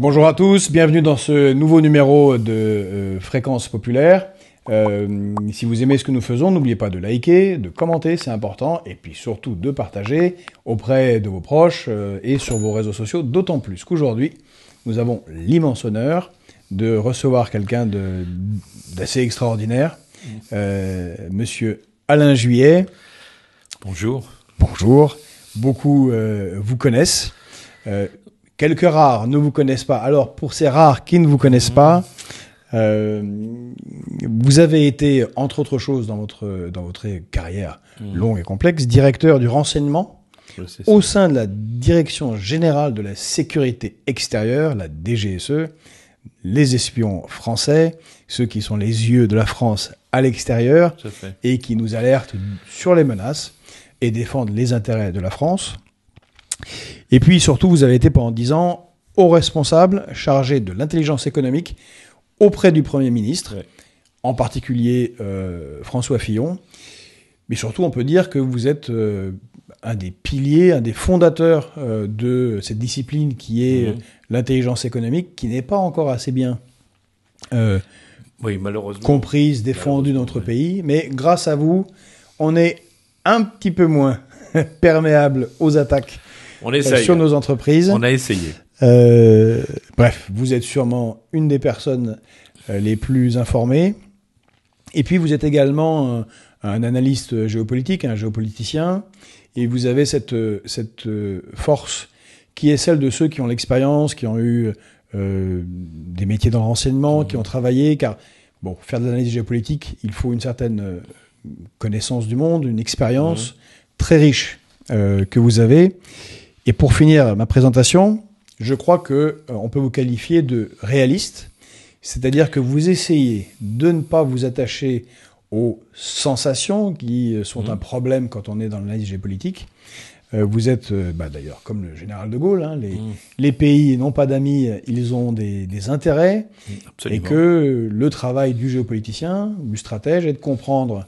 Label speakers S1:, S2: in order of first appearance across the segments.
S1: Bonjour à tous, bienvenue dans ce nouveau numéro de Fréquence Populaire. Si vous aimez ce que nous faisons, n'oubliez pas de liker, de commenter, c'est important, et puis surtout de partager auprès de vos proches et sur vos réseaux sociaux, d'autant plus qu'aujourd'hui, nous avons l'immense honneur de recevoir quelqu'un d'assez extraordinaire, Monsieur Alain Juillet.
S2: Bonjour.
S1: Bonjour. Beaucoup vous connaissent. Quelques rares ne vous connaissent pas. Alors, pour ces rares qui ne vous connaissent pas, vous avez été, entre autres choses, dans votre carrière longue et complexe, directeur du renseignement au sein de la Direction Générale de la Sécurité Extérieure, la DGSE, les espions français, ceux qui sont les yeux de la France à l'extérieur et qui nous alertent sur les menaces et défendent les intérêts de la France. Et puis surtout, vous avez été pendant 10 ans haut responsable chargé de l'intelligence économique auprès du Premier ministre, en particulier François Fillon. Mais surtout, on peut dire que vous êtes un des piliers, un des fondateurs de cette discipline qui est l'intelligence économique, qui n'est pas encore assez bien
S2: malheureusement,
S1: comprise, défendue dans notre pays. Mais grâce à vous, on est un petit peu moins perméable aux attaques sur nos entreprises.
S2: On a essayé.
S1: Bref, vous êtes sûrement une des personnes les plus informées. Et puis, vous êtes également un analyste géopolitique, un géopoliticien. Et vous avez cette force qui est celle de ceux qui ont l'expérience, qui ont eu des métiers dans le renseignement, qui ont travaillé. Car, bon, pour faire de l'analyse géopolitique, il faut une certaine connaissance du monde, une expérience très riche que vous avez. Et pour finir ma présentation, je crois qu'on peut vous qualifier de réaliste, c'est-à-dire que vous essayez de ne pas vous attacher aux sensations qui sont un problème quand on est dans l'analyse géopolitique. Vous êtes, d'ailleurs, comme le général de Gaulle, hein, les pays n'ont pas d'amis, ils ont des intérêts, et que le travail du géopoliticien, du stratège, est de comprendre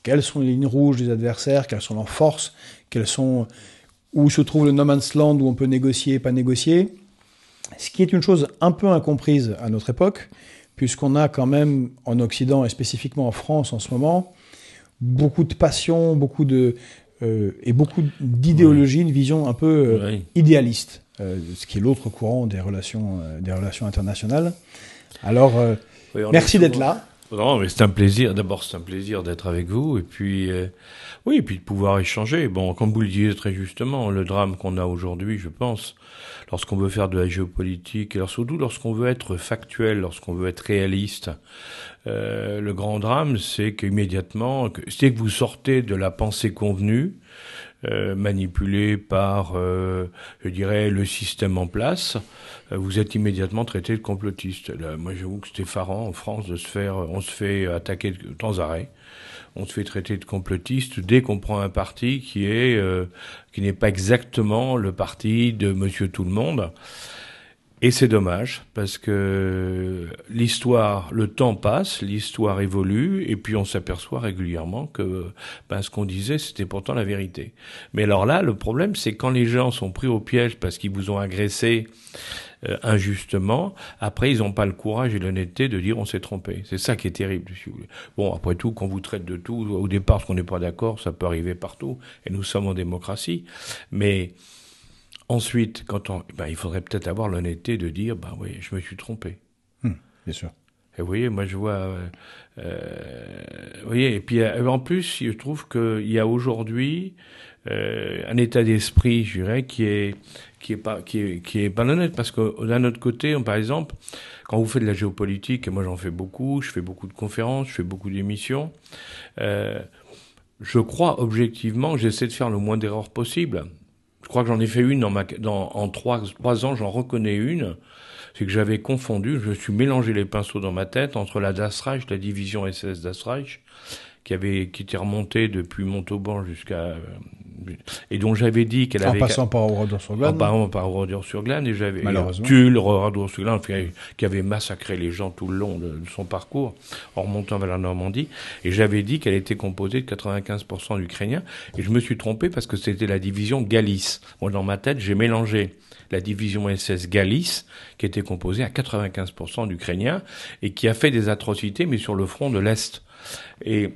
S1: quelles sont les lignes rouges des adversaires, quelles sont leurs forces, où se trouve le no man's land où on peut négocier, pas négocier. Ce qui est une chose un peu incomprise à notre époque, puisqu'on a quand même en Occident, et spécifiquement en France en ce moment, beaucoup de passion, beaucoup d'idéologie, une vision un peu idéaliste, ce qui est l'autre courant des relations internationales. Alors, merci d'être là.
S2: Non, mais c'est un plaisir. D'abord, c'est un plaisir d'être avec vous, et puis et puis de pouvoir échanger. Bon, comme vous le disiez très justement, le drame qu'on a aujourd'hui, je pense, lorsqu'on veut faire de la géopolitique, et surtout lorsqu'on veut être factuel, lorsqu'on veut être réaliste, le grand drame, c'est qu'immédiatement, c'est que vous sortez de la pensée convenue, manipulée par, je dirais, le système en place, vous êtes immédiatement traité de complotiste. Là, moi, j'avoue que c'est effarant en France on se fait attaquer de temps à arrêt. On se fait traiter de complotiste dès qu'on prend un parti qui n'est pas exactement le parti de Monsieur Tout-le-Monde. Et c'est dommage, parce que le temps passe, l'histoire évolue, et puis on s'aperçoit régulièrement que ce qu'on disait, c'était pourtant la vérité. Mais alors là, le problème, c'est quand les gens sont pris au piège parce qu'ils vous ont agressé injustement, après ils n'ont pas le courage et l'honnêteté de dire on s'est trompé. C'est ça qui est terrible, si vous voulez. Bon, après tout, qu'on vous traite de tout, au départ, parce qu'on n'est pas d'accord, ça peut arriver partout, et nous sommes en démocratie, mais ensuite, il faudrait peut-être avoir l'honnêteté de dire, oui, je me suis trompé.
S1: Bien sûr.
S2: Et vous voyez, moi je vois, vous voyez, et puis en plus, je trouve qu'il y a aujourd'hui un état d'esprit, je dirais, qui est pas honnête, parce que d'un autre côté, par exemple, quand vous faites de la géopolitique, et moi j'en fais beaucoup, je fais beaucoup de conférences, je fais beaucoup d'émissions, je crois objectivement, j'essaie de faire le moins d'erreurs possible. Je crois que j'en ai fait une en 3 ans, j'en reconnais une. C'est que j'avais confondu, je me suis mélangé les pinceaux dans ma tête entre la Das Reich, la division SS Das Reich, qui était remontée depuis Montauban jusqu'à et dont j'avais dit qu'elle avait
S1: en passant par Oradour-sur-Glane.
S2: Par Oradour-sur-Glane, et j'avais
S1: malheureusement
S2: Tulle, Oradour-sur-Glane, qui avait massacré les gens tout le long de son parcours en remontant vers la Normandie, et j'avais dit qu'elle était composée de 95% d'Ukrainiens, et je me suis trompé parce que c'était la division Galice. Moi, dans ma tête, j'ai mélangé la division SS Galice, qui était composée à 95% d'Ukrainiens, et qui a fait des atrocités, mais sur le front de l'Est. Et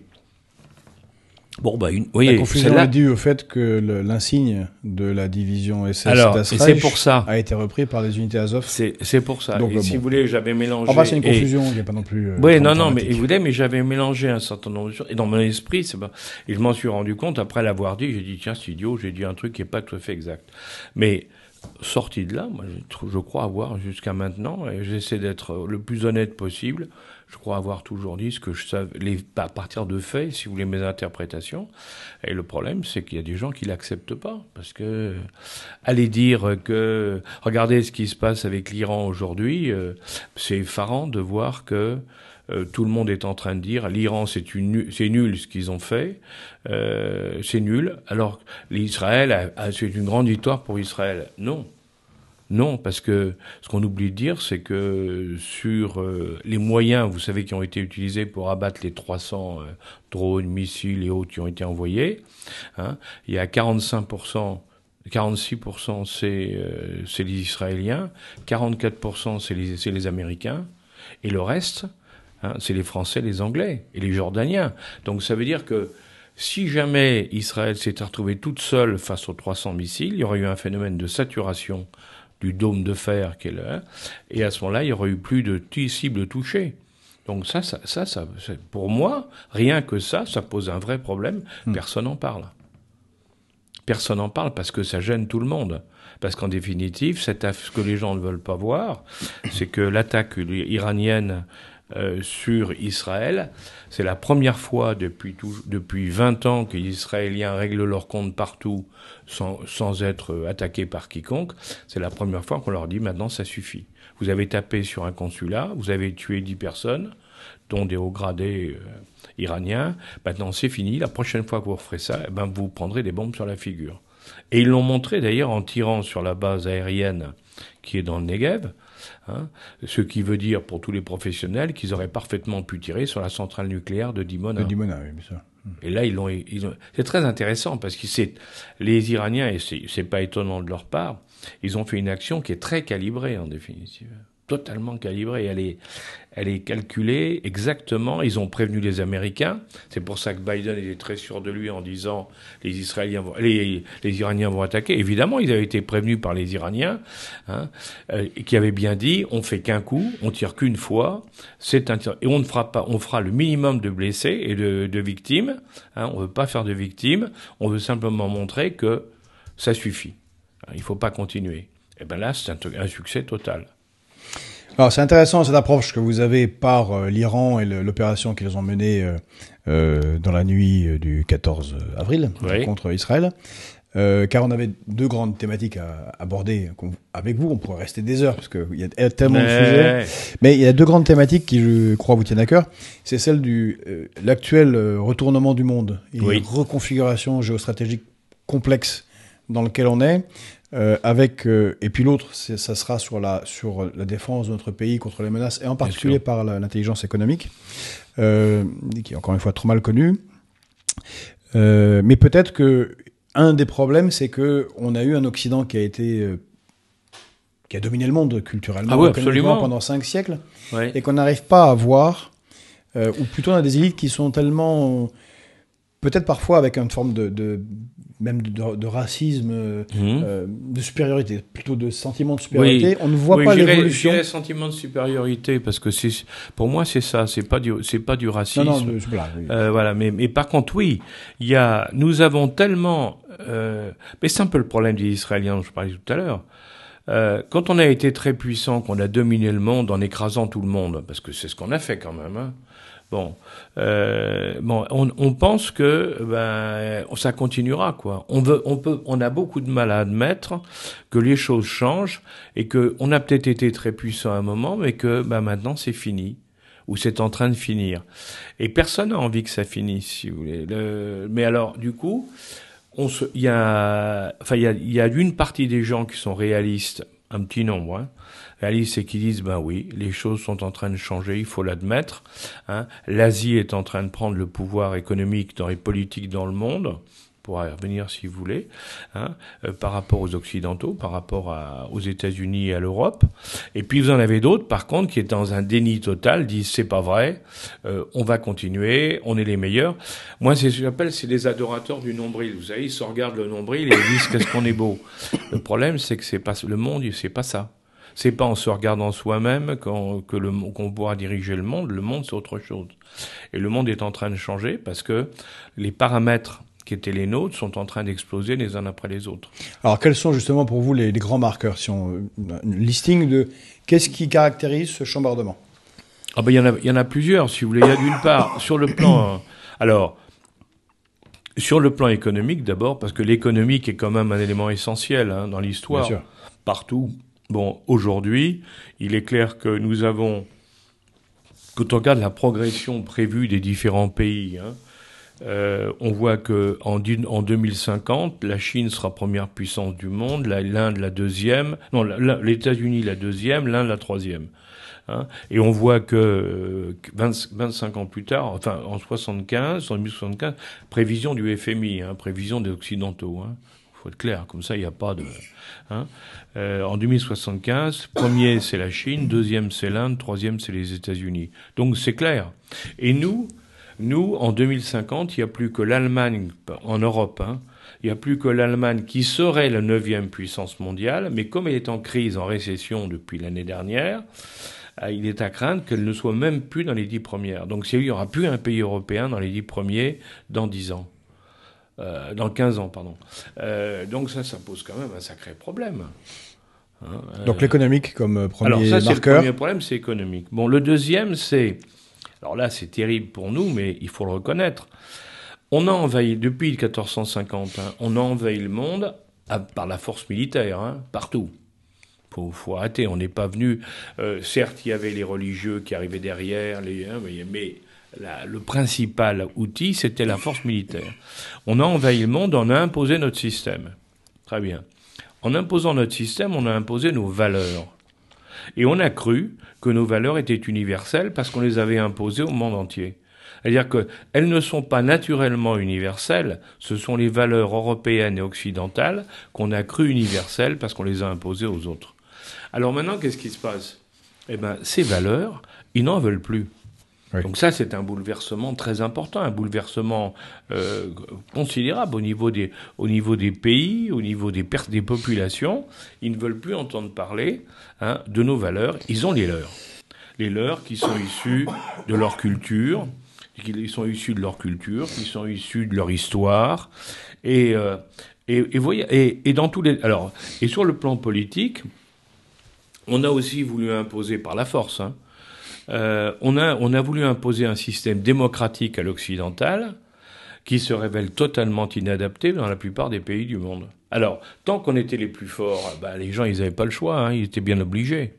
S2: bon,
S1: la confusion est due au fait que l'insigne de la division SS
S2: c'est pour ça
S1: a été repris par les unités Azov.
S2: C'est pour ça. Donc, si vous voulez, j'avais mélangé.
S1: C'est une confusion, il n'y a pas non plus.
S2: Oui, non, mais j'avais mélangé un certain nombre de choses. Et dans mon esprit, et je m'en suis rendu compte après l'avoir dit. J'ai dit tiens, c'est idiot, j'ai dit un truc qui n'est pas tout à fait exact. Mais sorti de là, moi, je crois avoir jusqu'à maintenant, et j'essaie d'être le plus honnête possible. Je crois avoir toujours dit ce que je savais, à partir de faits, si vous voulez, mes interprétations. Et le problème, c'est qu'il y a des gens qui l'acceptent pas. Parce que, aller dire que, regardez ce qui se passe avec l'Iran aujourd'hui, c'est effarant de voir que tout le monde est en train de dire l'Iran c'est nul ce qu'ils ont fait, c'est nul. Alors l'Israël c'est une grande victoire pour Israël. Non, parce que ce qu'on oublie de dire, c'est que sur les moyens, vous savez, qui ont été utilisés pour abattre les 300 drones, missiles et autres qui ont été envoyés, il y a 46% c'est les Israéliens, 44% c'est les Américains, et le reste, c'est les Français, les Anglais et les Jordaniens. Donc ça veut dire que si jamais Israël s'était retrouvée toute seule face aux 300 missiles, il y aurait eu un phénomène de saturation du dôme de fer qu'elle a, et à ce moment-là, il y aurait eu plus de cibles touchées. Donc ça, pour moi, rien que ça pose un vrai problème. Personne n'en parle. Personne n'en parle parce que ça gêne tout le monde. Parce qu'en définitive, ce que les gens ne veulent pas voir, c'est que l'attaque iranienne sur Israël, c'est la première fois depuis 20 ans que les Israéliens règlent leur compte partout sans être attaqués par quiconque. C'est la première fois qu'on leur dit maintenant ça suffit. Vous avez tapé sur un consulat, vous avez tué 10 personnes, dont des hauts gradés iraniens. Maintenant c'est fini, la prochaine fois que vous referez ça, vous prendrez des bombes sur la figure. Et ils l'ont montré d'ailleurs en tirant sur la base aérienne qui est dans le Negev, ce qui veut dire pour tous les professionnels qu'ils auraient parfaitement pu tirer sur la centrale nucléaire de Dimona.
S1: De Dimona, oui, bien sûr.
S2: Et là, c'est très intéressant parce que les Iraniens, et c'est pas étonnant de leur part, ils ont fait une action qui est très calibrée en définitive. Totalement calibrée. Elle est calculée exactement. Ils ont prévenu les Américains. C'est pour ça que Biden était très sûr de lui en disant les Iraniens vont attaquer. Évidemment, ils avaient été prévenus par les Iraniens, qui avaient bien dit on fait qu'un coup, on tire qu'une fois, et on ne fera pas, on fera le minimum de blessés et de victimes. On veut pas faire de victimes. On veut simplement montrer que ça suffit. Il faut pas continuer. Et là, c'est un succès total.
S1: Alors c'est intéressant cette approche que vous avez par l'Iran et l'opération qu'ils ont menée dans la nuit du 14 avril contre Israël, car on avait deux grandes thématiques à aborder avec vous. On pourrait rester des heures parce qu'il y a tellement de sujets, mais il y a deux grandes thématiques qui, je crois, vous tiennent à cœur. C'est celle du l'actuel retournement du monde et reconfiguration géostratégique complexe dans lequel on est. Et puis l'autre, ça sera sur la défense de notre pays contre les menaces, et en particulier par l'intelligence économique, qui est encore une fois trop mal connue. Mais peut-être que un des problèmes, c'est que on a eu un Occident qui a dominé le monde culturellement, pendant 5 siècles, et qu'on n'arrive pas à voir, ou plutôt on a des élites qui sont tellement, peut-être parfois avec une forme même de racisme, de supériorité, plutôt de sentiment de supériorité. On ne voit pas l'évolution.
S2: Je dirais sentiment de supériorité parce que pour moi c'est ça, c'est pas du racisme.
S1: Non,
S2: voilà, mais par contre nous avons tellement, mais c'est un peu le problème des Israéliens dont je parlais tout à l'heure. Quand on a été très puissant, qu'on a dominé le monde en écrasant tout le monde, parce que c'est ce qu'on a fait quand même. On pense que ça continuera quoi. On a beaucoup de mal à admettre que les choses changent et que on a peut-être été très puissant à un moment, mais que maintenant c'est fini. ou c'est en train de finir. Et personne n'a envie que ça finisse, si vous voulez. Mais alors, du coup, il y a une partie des gens qui sont réalistes, un petit nombre, hein, réalistes et qui disent, ben oui, les choses sont en train de changer, il faut l'admettre. Hein. L'Asie est en train de prendre le pouvoir économique dans les politiques dans le monde. Pour y revenir si vous voulez, hein, par rapport aux Occidentaux, par rapport aux États-Unis et à l'Europe. Et puis vous en avez d'autres, par contre, qui est dans un déni total, disent c'est pas vrai, on va continuer, on est les meilleurs. Moi, c'est ce que j'appelle, c'est les adorateurs du nombril. Vous savez, ils se regardent le nombril et ils disent qu'est-ce qu'on est beau. Le problème, c'est que c'est pas le monde, c'est pas ça. C'est pas en se regardant soi-même qu'on pourra diriger le monde. Le monde, c'est autre chose. Et le monde est en train de changer parce que les paramètres qui étaient les nôtres, sont en train d'exploser les uns après les autres.
S1: Alors, quels sont justement pour vous les grands marqueurs, si on une listing de qu'est-ce qui caractérise ce chambardement?
S2: Ah ben il y en a plusieurs, si vous voulez. Il y a d'une part sur le plan, sur le plan économique d'abord, parce que l'économique est quand même un élément essentiel hein, dans l'histoire, partout. Bon, aujourd'hui, il est clair que nous avons, quand on regarde la progression prévue des différents pays. Hein, on voit que en 2050, la Chine sera première puissance du monde, l'Inde la deuxième, non, les États-Unis la deuxième, l'Inde la troisième. Hein, et on voit que 25 ans plus tard, enfin en 2075, prévision du FMI, hein, prévision des Occidentaux. Hein, faut être clair, comme ça il n'y a pas de. Hein, en 2075, premier c'est la Chine, deuxième c'est l'Inde, troisième c'est les États-Unis. Donc c'est clair. Et nous, en 2050, il n'y a plus que l'Allemagne, en Europe, hein, il n'y a plus que l'Allemagne qui serait la 9e puissance mondiale, mais comme elle est en crise, en récession depuis l'année dernière, il est à craindre qu'elle ne soit même plus dans les 10 premières. Donc il n'y aura plus un pays européen dans les 10 premiers dans 10 ans. Dans 15 ans, pardon. Donc ça pose quand même un sacré problème.
S1: Hein, donc l'économique comme premier marqueur.
S2: Alors ça, c'est le premier problème, c'est économique. Bon, le deuxième, c'est... Alors là, c'est terrible pour nous, mais il faut le reconnaître. On a envahi, depuis 1450, hein, on a envahi le monde par la force militaire, hein, partout. Faut arrêter, on n'est pas venu... certes, il y avait les religieux qui arrivaient derrière, mais le principal outil, c'était la force militaire. On a envahi le monde, on a imposé notre système. Très bien. En imposant notre système, on a imposé nos valeurs. Et on a cru que nos valeurs étaient universelles parce qu'on les avait imposées au monde entier. C'est-à-dire qu'elles ne sont pas naturellement universelles, ce sont les valeurs européennes et occidentales qu'on a cru universelles parce qu'on les a imposées aux autres. Alors maintenant, qu'est-ce qui se passe? Eh bien, ces valeurs, ils n'en veulent plus. Oui. Donc ça, c'est un bouleversement très important, un bouleversement considérable au niveau des pays, au niveau des populations. Ils ne veulent plus entendre parler hein, de nos valeurs. Ils ont les leurs qui sont issus de leur culture, qui sont issus de leur histoire, et dans tous les. Alors, et sur le plan politique, on a aussi voulu imposer par la force. Hein, on a voulu imposer un système démocratique à l'occidental qui se révèle totalement inadapté dans la plupart des pays du monde. Alors, tant qu'on était les plus forts, les gens, ils n'avaient pas le choix, hein, ils étaient bien obligés.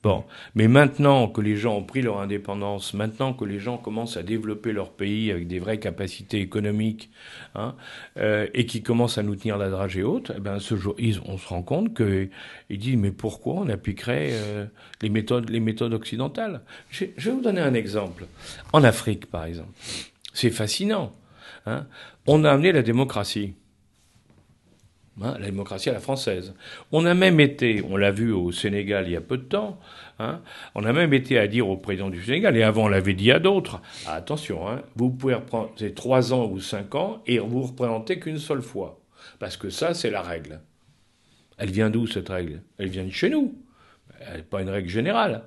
S2: Bon, mais maintenant que les gens ont pris leur indépendance, maintenant que les gens commencent à développer leur pays avec des vraies capacités économiques, hein, et qui commencent à nous tenir la dragée haute, ce jour, on se rend compte qu'ils disent mais pourquoi on appliquerait les méthodes occidentales? Je vais vous donner un exemple. En Afrique, par exemple, c'est fascinant. Hein, on a amené la démocratie. Hein, la démocratie à la française. On a même été, on l'a vu au Sénégal il y a peu de temps, hein, on a même été à dire au président du Sénégal, et avant on l'avait dit à d'autres, attention, hein, vous pouvez reprendre 3 ans ou 5 ans et vous représentez qu'une seule fois. Parce que ça, c'est la règle. Elle vient d'où cette règle? Elle vient de chez nous. Elle n'est pas une règle générale.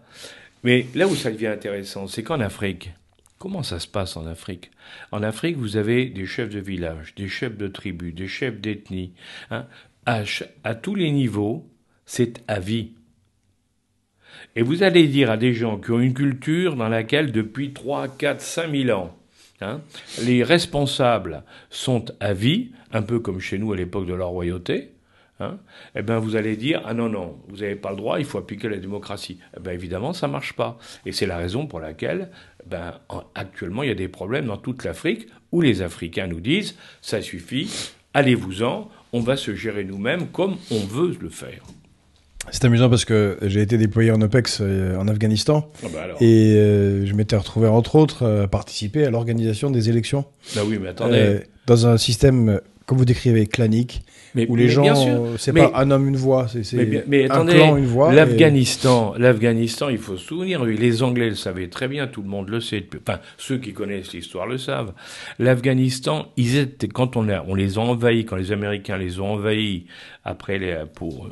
S2: Mais là où ça devient intéressant, c'est qu'en Afrique, comment ça se passe en Afrique? En Afrique, vous avez des chefs de village, des chefs de tribus, des chefs d'ethnie. Hein. À tous les niveaux, c'est à vie. Et vous allez dire à des gens qui ont une culture dans laquelle, depuis 3, 4, 5 000 ans, hein, les responsables sont à vie, un peu comme chez nous à l'époque de la royauté, hein, eh ben vous allez dire ah non, vous n'avez pas le droit, il faut appliquer la démocratie. Eh ben évidemment, ça marche pas. Et c'est la raison pour laquelle actuellement il y a des problèmes dans toute l'Afrique où les Africains nous disent ça suffit, allez-vous-en, on va se gérer nous-mêmes comme on veut le faire.
S1: C'est amusant parce que j'ai été déployé en OPEX en Afghanistan et je m'étais retrouvé entre autres à participer à l'organisation des élections.
S2: Ah oui, mais attendez.
S1: Dans un système, comme vous décrivez, clanique, où les gens, c'est pas un homme, une voix, c'est un clan, une voix.
S2: L'Afghanistan, il faut se souvenir, les Anglais le savaient très bien, tout le monde le sait, enfin, ceux qui connaissent l'histoire le savent. L'Afghanistan, quand on les a envahis, quand les Américains les ont envahis, pour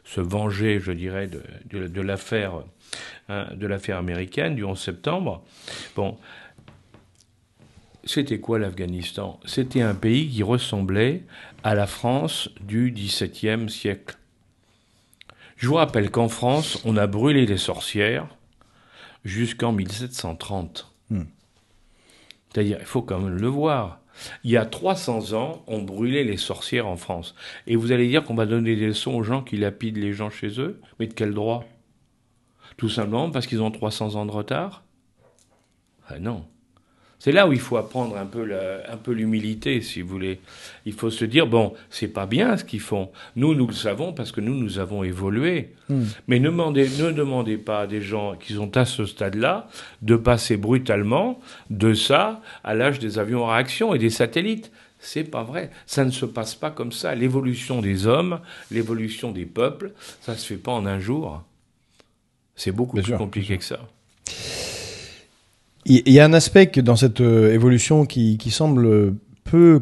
S2: se venger, je dirais, de l'affaire américaine du 11 septembre, bon, c'était quoi l'Afghanistan? C'était un pays qui ressemblait à la France du XVIIe siècle. Je vous rappelle qu'en France, on a brûlé les sorcières jusqu'en 1730. C'est-à-dire, il faut quand même le voir. Il y a 300 ans, on brûlait les sorcières en France. Et vous allez dire qu'on va donner des leçons aux gens qui lapident les gens chez eux? Mais de quel droit? Tout simplement parce qu'ils ont 300 ans de retard? Ah non. C'est là où il faut apprendre un peu l'humilité, si vous voulez. Il faut se dire, bon, c'est pas bien ce qu'ils font. Nous le savons parce que nous avons évolué. Mais ne demandez pas à des gens qui sont à ce stade-là de passer brutalement de ça à l'âge des avions à réaction et des satellites. C'est pas vrai. Ça ne se passe pas comme ça. L'évolution des hommes, l'évolution des peuples, ça se fait pas en un jour. C'est beaucoup plus compliqué que ça.
S1: Il y a un aspect dans cette évolution qui semble peu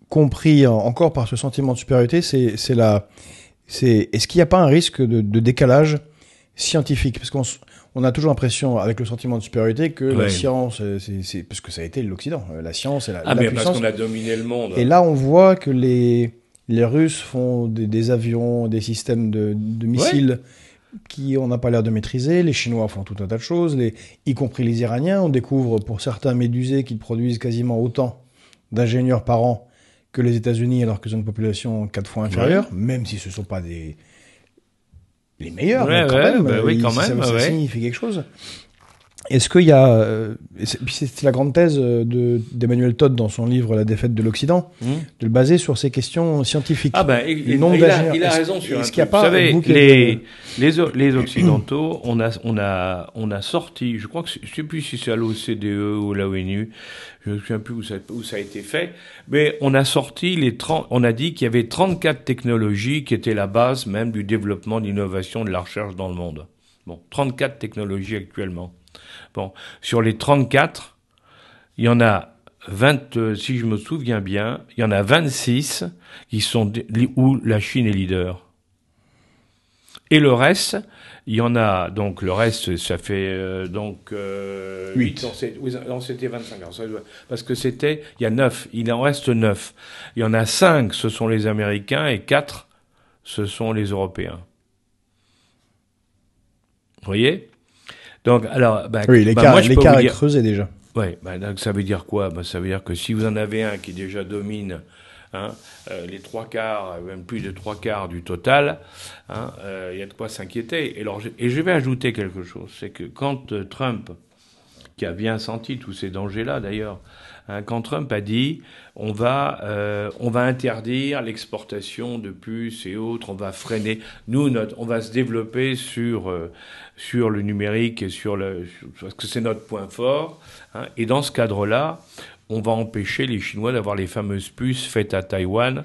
S1: compris encore par ce sentiment de supériorité, c'est est-ce qu'il n'y a pas un risque de décalage scientifique? Parce qu'on a toujours l'impression, avec le sentiment de supériorité, que la science, c'est parce que ça a été l'Occident, la science et la puissance.
S2: Parce qu'on a dominé le monde.
S1: Et là, on voit que les Russes font des avions, des systèmes de missiles qui on n'a pas l'air de maîtriser. Les Chinois font tout un tas de choses, y compris les Iraniens. On découvre pour certains médusés qu'ils produisent quasiment autant d'ingénieurs par an que les États-Unis, alors qu'ils ont une population 4 fois inférieure, même si ce ne sont pas les meilleurs, mais quand même, ça signifie quelque chose. Est-ce qu'il y a... c'est la grande thèse d'Emmanuel Todd dans son livre La défaite de l'Occident, de le baser sur ces questions scientifiques.
S2: Il a raison sur un truc. Vous savez, les Occidentaux, on a sorti, je crois que je ne sais plus si c'est à l'OCDE ou à la ONU, je ne me souviens plus où ça a été fait, mais on a sorti on a dit qu'il y avait 34 technologies qui étaient la base même du développement, de l'innovation, de la recherche dans le monde. Bon, 34 technologies actuellement. Bon, sur les 34, il y en a 20, si je me souviens bien, il y en a 26 qui sont où la Chine est leader. Et le reste, il y en a, donc le reste, ça fait 8. Non, c'était 25 ans. Parce que il y a 9, il en reste 9. Il y en a 5, ce sont les Américains, et 4, ce sont les Européens. Vous voyez? Donc, alors,
S1: l'écart est creusé déjà.
S2: Oui, donc ça veut dire quoi? Ça veut dire que si vous en avez un qui déjà domine les 3/4, même plus de 3/4 du total, il y a de quoi s'inquiéter. Et je vais ajouter quelque chose, c'est que quand Trump, qui a bien senti tous ces dangers-là d'ailleurs, quand Trump a dit on va interdire l'exportation de puces et autres, on va freiner, on va se développer sur le numérique et parce que c'est notre point fort, et dans ce cadre-là, on va empêcher les Chinois d'avoir les fameuses puces faites à Taïwan,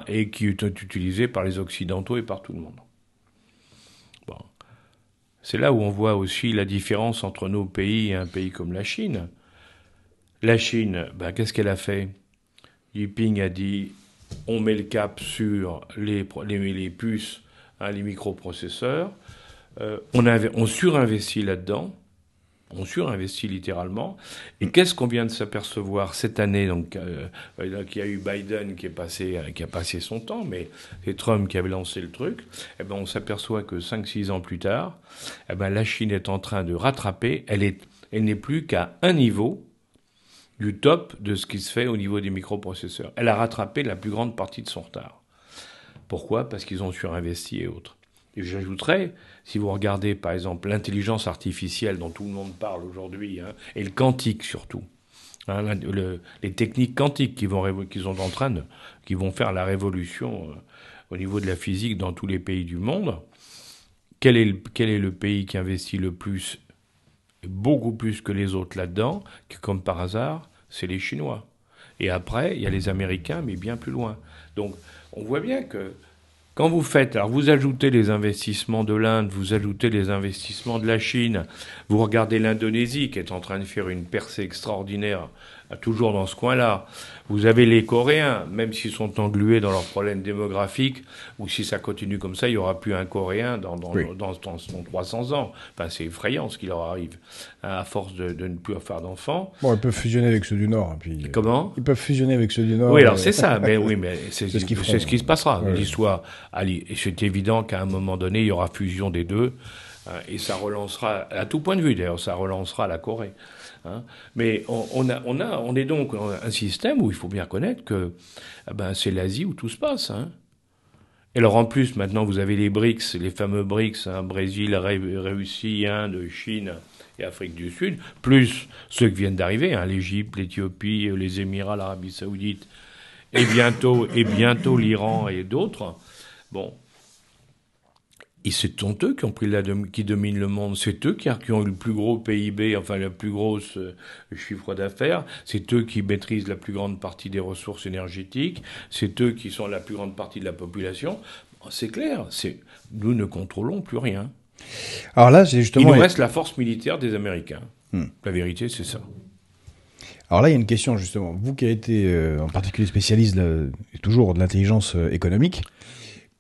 S2: et qui sont utilisées par les Occidentaux et par tout le monde. Bon. C'est là où on voit aussi la différence entre nos pays et un pays comme la Chine. La Chine, qu'est-ce qu'elle a fait? Xi Jinping a dit on met le cap sur les puces, les microprocesseurs. On surinvestit là-dedans. On surinvestit littéralement. Et qu'est-ce qu'on vient de s'apercevoir cette année? Donc, qu'il y a eu Biden qui a passé son temps, mais c'est Trump qui avait lancé le truc. On s'aperçoit que 5-6 ans plus tard, la Chine est en train de rattraper. Elle n'est plus qu'à un niveau du top de ce qui se fait au niveau des microprocesseurs. Elle a rattrapé la plus grande partie de son retard. Pourquoi ? Parce qu'ils ont surinvesti et autres. Et j'ajouterais, si vous regardez par exemple l'intelligence artificielle dont tout le monde parle aujourd'hui, hein, et le quantique surtout, hein, les techniques quantiques qui vont faire la révolution au niveau de la physique dans tous les pays du monde. Quel est le pays qui investit le plus, beaucoup plus que les autres là-dedans, que comme par hasard, c'est les Chinois. Et après, il y a les Américains, mais bien plus loin. Donc, on voit bien que quand vous faites, alors vous ajoutez les investissements de l'Inde, vous ajoutez les investissements de la Chine, vous regardez l'Indonésie qui est en train de faire une percée extraordinaire, toujours dans ce coin-là. Vous avez les Coréens, même s'ils sont englués dans leurs problèmes démographiques, ou si ça continue comme ça, il n'y aura plus un Coréen dans 300 ans. Enfin, c'est effrayant ce qui leur arrive, hein, à force de ne plus faire d'enfants.
S1: Bon, ils peuvent fusionner avec ceux du Nord. Puis,
S2: comment ?
S1: Ils peuvent fusionner avec ceux du Nord.
S2: Oui, alors c'est ça. Mais c'est
S1: ce qu'ils feront.
S2: ce qui se passera.
S1: Ouais.
S2: L'histoire, c'est évident qu'à un moment donné, il y aura fusion des deux. Et ça relancera, à tout point de vue d'ailleurs, ça relancera la Corée. Hein. Mais on est donc un système où il faut bien reconnaître que c'est l'Asie où tout se passe. Hein. Et alors en plus, maintenant, vous avez les BRICS, les fameux BRICS, hein, Brésil, Russie, Inde, Chine et Afrique du Sud, plus ceux qui viennent d'arriver, hein, l'Égypte, l'Éthiopie, les Émirats, l'Arabie Saoudite, et bientôt l'Iran et d'autres. Bon. Et c'est eux qui dominent le monde. C'est eux qui ont eu le plus gros PIB, enfin le plus gros chiffre d'affaires. C'est eux qui maîtrisent la plus grande partie des ressources énergétiques. C'est eux qui sont la plus grande partie de la population. C'est clair, nous ne contrôlons plus rien.
S1: Alors là, c'est justement...
S2: Il nous reste la force militaire des Américains. La vérité, c'est ça.
S1: Alors là, il y a une question justement. Vous qui avez été en particulier spécialiste toujours de l'intelligence économique,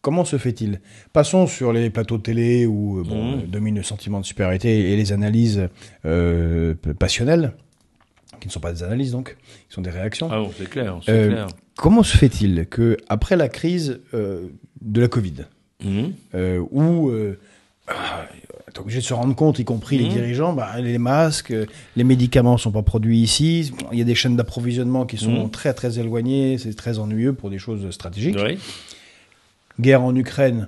S1: comment se fait-il ? Passons sur les plateaux de télé où domine le sentiment de supériorité et les analyses passionnelles, qui ne sont pas des analyses donc, qui sont des réactions.
S2: Ah bon, c'est clair, c'est clair.
S1: Comment se fait-il que après la crise de la Covid, où est obligé de se rendre compte, y compris les dirigeants, les masques, les médicaments ne sont pas produits ici, il y a des chaînes d'approvisionnement qui sont très très éloignées, c'est très ennuyeux pour des choses stratégiques.
S2: Oui.
S1: Guerre en Ukraine,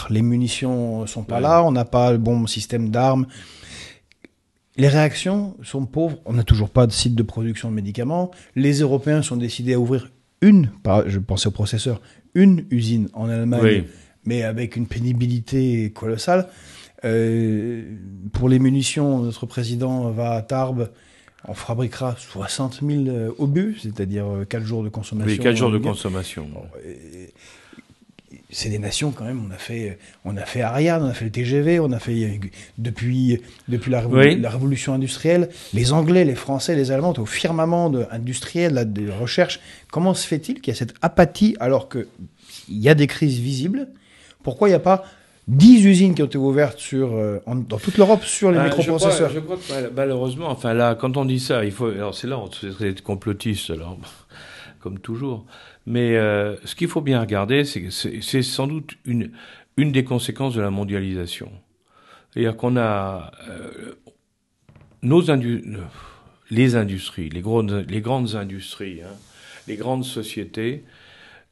S1: les munitions sont pas là, on n'a pas le bon système d'armes. Les réactions sont pauvres, on n'a toujours pas de site de production de médicaments. Les Européens sont décidés à ouvrir je pensais au processeur, une usine en Allemagne, mais avec une pénibilité colossale. Pour les munitions, notre président va à Tarbes, on fabriquera 60 000 obus, c'est-à-dire 4 jours de consommation.
S2: Oui, 4 jours de consommation.
S1: C'est des nations quand même, on a fait Ariane, on a fait le TGV, on a fait depuis la révolution industrielle, les Anglais, les Français, les Allemands, au firmament industriel, de recherche. Comment se fait-il qu'il y a cette apathie alors qu'il y a des crises visibles ? Pourquoi il n'y a pas 10 usines qui ont été ouvertes dans toute l'Europe sur les microprocesseurs ?
S2: Je crois que malheureusement, enfin là, quand on dit ça, alors c'est là, on serait être complotiste, alors, comme toujours. Mais ce qu'il faut bien regarder, c'est que c'est sans doute une des conséquences de la mondialisation. C'est-à-dire qu'on a les industries, les grandes industries, hein, les grandes sociétés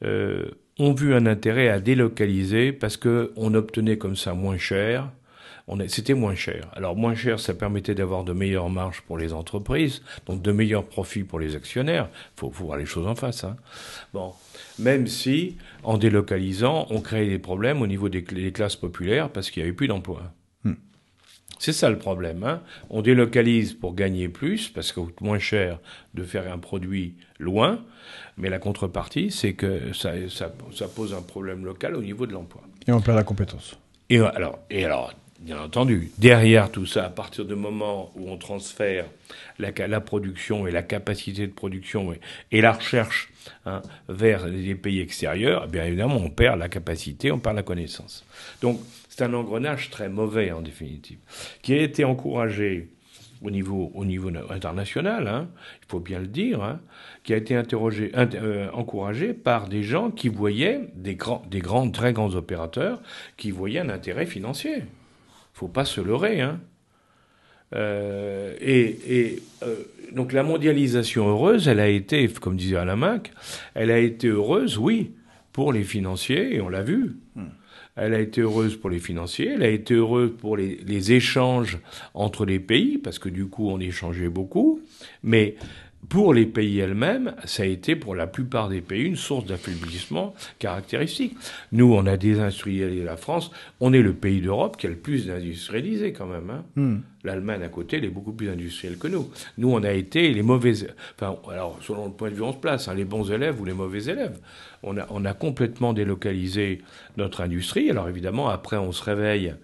S2: ont vu un intérêt à délocaliser parce qu'on obtenait comme ça moins cher. C'était moins cher. Alors moins cher, ça permettait d'avoir de meilleures marges pour les entreprises, donc de meilleurs profits pour les actionnaires. Faut voir les choses en face. Hein. Bon, même si en délocalisant, on créait des problèmes au niveau des classes populaires parce qu'il n'y avait plus d'emploi. C'est ça le problème. Hein. On délocalise pour gagner plus parce que coûte moins cher de faire un produit loin, mais la contrepartie, c'est que ça pose un problème local au niveau de l'emploi.
S1: Et on perd la compétence.
S2: Et alors, bien entendu, derrière tout ça, à partir du moment où on transfère la production et la capacité de production et la recherche vers les pays extérieurs, bien évidemment, on perd la capacité, on perd la connaissance. Donc, c'est un engrenage très mauvais, en définitive, qui a été encouragé au niveau international, hein, il faut bien le dire, qui a été encouragé par des gens qui voyaient, très grands opérateurs, qui voyaient un intérêt financier. Faut pas se leurrer, hein. Donc la mondialisation heureuse, elle a été, comme disait Alain Mac, elle a été heureuse, oui, pour les financiers, et on l'a vu. Elle a été heureuse pour les financiers, elle a été heureuse pour les échanges entre les pays, parce que du coup, on échangeait beaucoup. Mais pour les pays elles-mêmes, ça a été pour la plupart des pays une source d'affaiblissement caractéristique. Nous, on a désindustrialisé la France. On est le pays d'Europe qui a le plus d'industrialisé quand même. Hein. L'Allemagne à côté, elle est beaucoup plus industrielle que nous. Nous, on a été les mauvais... Enfin, alors, selon le point de vue, on se place, hein, les bons élèves ou les mauvais élèves. On a complètement délocalisé notre industrie. Alors, évidemment, après, on se réveille.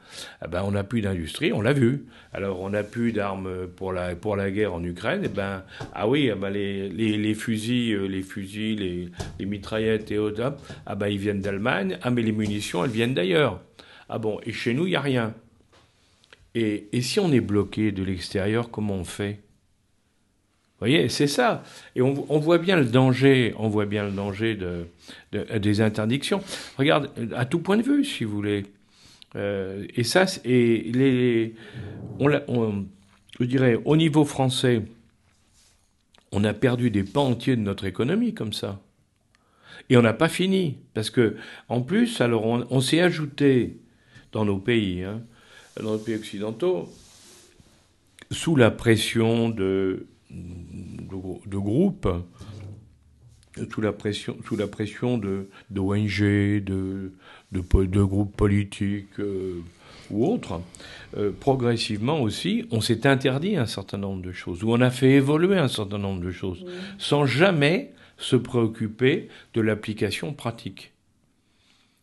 S2: Eh ben, on n'a plus d'industrie, on l'a vu. Alors, on n'a plus d'armes pour la guerre en Ukraine. Eh ben, ah oui, eh ben, les fusils, les mitraillettes et autres, ah ben, ils viennent d'Allemagne. Ah, mais les munitions, elles viennent d'ailleurs. Ah bon, et chez nous, il n'y a rien. Et si on est bloqué de l'extérieur, comment on fait ? Vous voyez, c'est ça. Et on voit bien le danger, des interdictions. Regarde, à tout point de vue, si vous voulez. Et ça, je dirais, au niveau français, on a perdu des pans entiers de notre économie comme ça. Et on n'a pas fini. Parce que, en plus, alors, on s'est ajouté dans nos pays, dans les pays occidentaux, sous la pression de groupes, sous la pression d'ONG, de groupes politiques ou autres, progressivement aussi, on s'est interdit un certain nombre de choses, ou on a fait évoluer un certain nombre de choses, sans jamais se préoccuper de l'application pratique.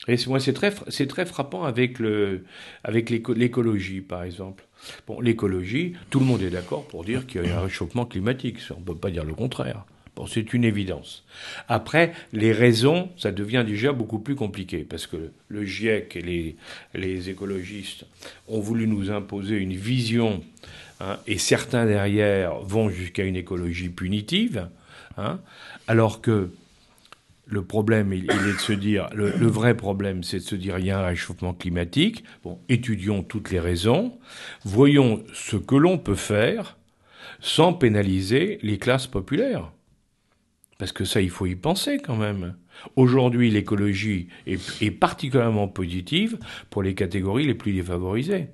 S2: Et moi, c'est très frappant avec l'écologie, par exemple. Bon, l'écologie, tout le monde est d'accord pour dire qu'il y a un réchauffement climatique. On ne peut pas dire le contraire. Bon, c'est une évidence. Après, les raisons, ça devient déjà beaucoup plus compliqué, parce que le GIEC et les écologistes ont voulu nous imposer une vision, et certains derrière vont jusqu'à une écologie punitive, alors que le problème, il est de se dire, le vrai problème, c'est de se dire, il y a un réchauffement climatique. Bon, étudions toutes les raisons, voyons ce que l'on peut faire sans pénaliser les classes populaires. Parce que ça, il faut y penser quand même. Aujourd'hui, l'écologie est particulièrement positive pour les catégories les plus défavorisées.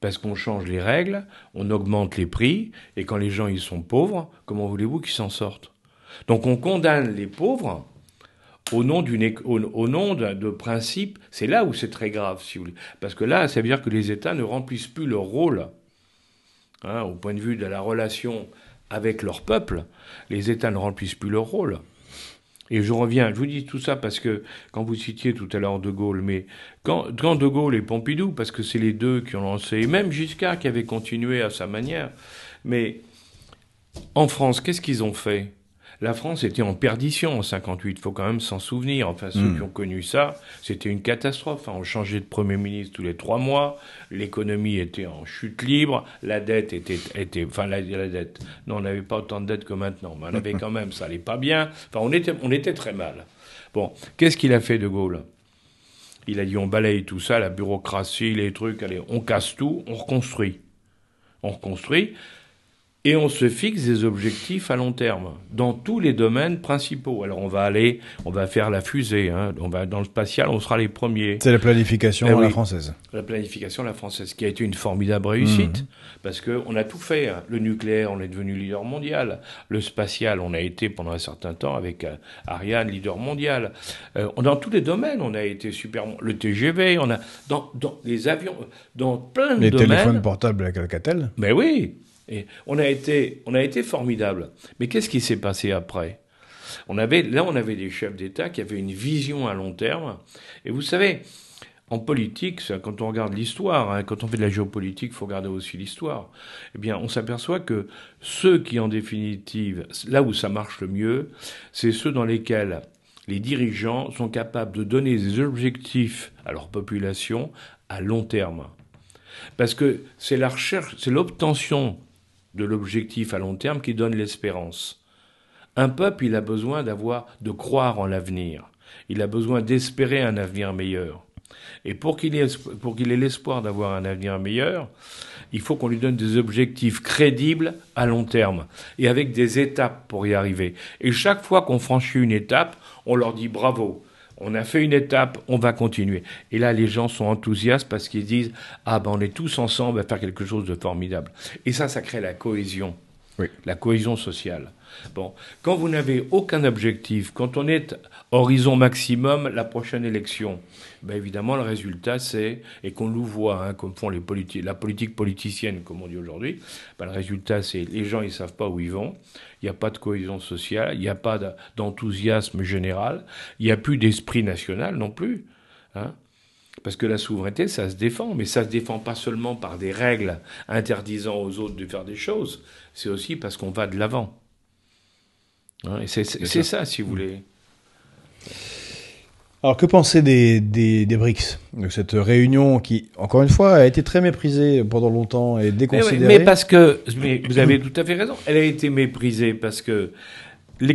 S2: Parce qu'on change les règles, on augmente les prix, et quand les gens ils sont pauvres, comment voulez-vous qu'ils s'en sortent ? Donc on condamne les pauvres au nom de principes. C'est là où c'est très grave, si vous voulez. Parce que là, ça veut dire que les États ne remplissent plus leur rôle. Au point de vue de la relation avec leur peuple, les États ne remplissent plus leur rôle. Et je vous dis tout ça parce que, quand vous citiez tout à l'heure De Gaulle, mais quand De Gaulle et Pompidou, parce que c'est les deux qui ont lancé, et même Giscard qui avait continué à sa manière, mais en France, qu'est-ce qu'ils ont fait ? La France était en perdition en 58, il faut quand même s'en souvenir. Enfin, ceux qui ont connu ça, c'était une catastrophe. On changeait de Premier ministre tous les 3 mois, l'économie était en chute libre, la dette la dette, non, on n'avait pas autant de dette que maintenant, mais on avait quand même, ça allait pas bien. Enfin, on était très mal. Bon, qu'est-ce qu'il a fait De Gaulle ? Il a dit, on balaye tout ça, la bureaucratie, les trucs, allez, on casse tout, on reconstruit. Et on se fixe des objectifs à long terme, dans tous les domaines principaux. Alors on va faire la fusée, dans le spatial, on sera les premiers.
S1: C'est la planification à la française.
S2: La planification à la française, qui a été une formidable réussite, parce qu'on a tout fait. Le nucléaire, on est devenu leader mondial. Le spatial, on a été pendant un certain temps avec Ariane, leader mondial. Dans tous les domaines, on a été super. Le TGV, on a dans les avions, dans plein de domaines.
S1: Les téléphones portables avec Alcatel.
S2: Mais oui. Et on a été formidable. Mais qu'est-ce qui s'est passé après ? On avait des chefs d'État qui avaient une vision à long terme. Et vous savez, en politique, quand on regarde l'histoire, quand on fait de la géopolitique, il faut regarder aussi l'histoire. Eh bien, on s'aperçoit que ceux qui, en définitive, là où ça marche le mieux, c'est ceux dans lesquels les dirigeants sont capables de donner des objectifs à leur population à long terme. Parce que c'est la recherche, c'est l'obtention de l'objectif à long terme qui donne l'espérance. Un peuple, il a besoin de croire en l'avenir. Il a besoin d'espérer un avenir meilleur. Et pour qu'il ait l'espoir d'avoir un avenir meilleur, Il faut qu'on lui donne des objectifs crédibles à long terme et avec des étapes pour y arriver. Et chaque fois qu'on franchit une étape, on leur dit bravo. On a fait une étape, on va continuer. Et là, les gens sont enthousiastes parce qu'ils disent « Ah ben on est tous ensemble à faire quelque chose de formidable ». Et ça crée la cohésion, la cohésion sociale. Bon, quand vous n'avez aucun objectif, quand on est horizon maximum, la prochaine élection, ben évidemment le résultat c'est, et qu'on nous voit, hein, comme font la politique politicienne, comme on dit aujourd'hui, ben le résultat c'est les gens ils savent pas où ils vont, il n'y a pas de cohésion sociale, il n'y a pas d'enthousiasme général, il n'y a plus d'esprit national non plus, hein. Parce que la souveraineté, ça se défend, mais ça se défend pas seulement par des règles interdisant aux autres de faire des choses, c'est aussi parce qu'on va de l'avant. Et c'est ça, si vous voulez.
S1: Alors, que penser des BRICS, de cette réunion qui, encore une fois, a été très méprisée pendant longtemps et déconsidérée?
S2: Mais vous avez tout à fait raison. Elle a été méprisée parce que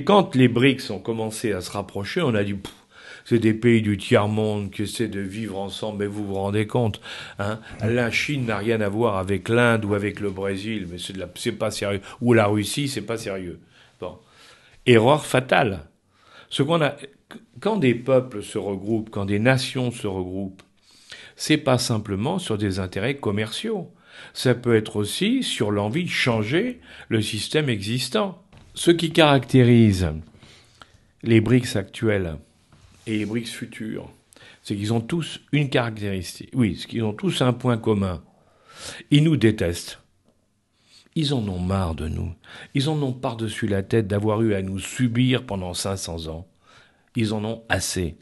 S2: quand les BRICS ont commencé à se rapprocher, on a dit c'est des pays du tiers-monde qui essaient de vivre ensemble, mais vous vous rendez compte, hein, la Chine n'a rien à voir avec l'Inde ou avec le Brésil, mais c'est pas sérieux. Ou la Russie, c'est pas sérieux. Bon. Erreur fatale. Quand des peuples se regroupent, quand des nations se regroupent, c'est pas simplement sur des intérêts commerciaux. Ça peut être aussi sur l'envie de changer le système existant. Ce qui caractérise les BRICS actuels et les BRICS futurs, c'est qu'ils ont tous une caractéristique. Oui, qu'ils ont tous un point commun. Ils nous détestent. Ils en ont marre de nous. Ils en ont par-dessus la tête d'avoir eu à nous subir pendant 500 ans. Ils en ont assez.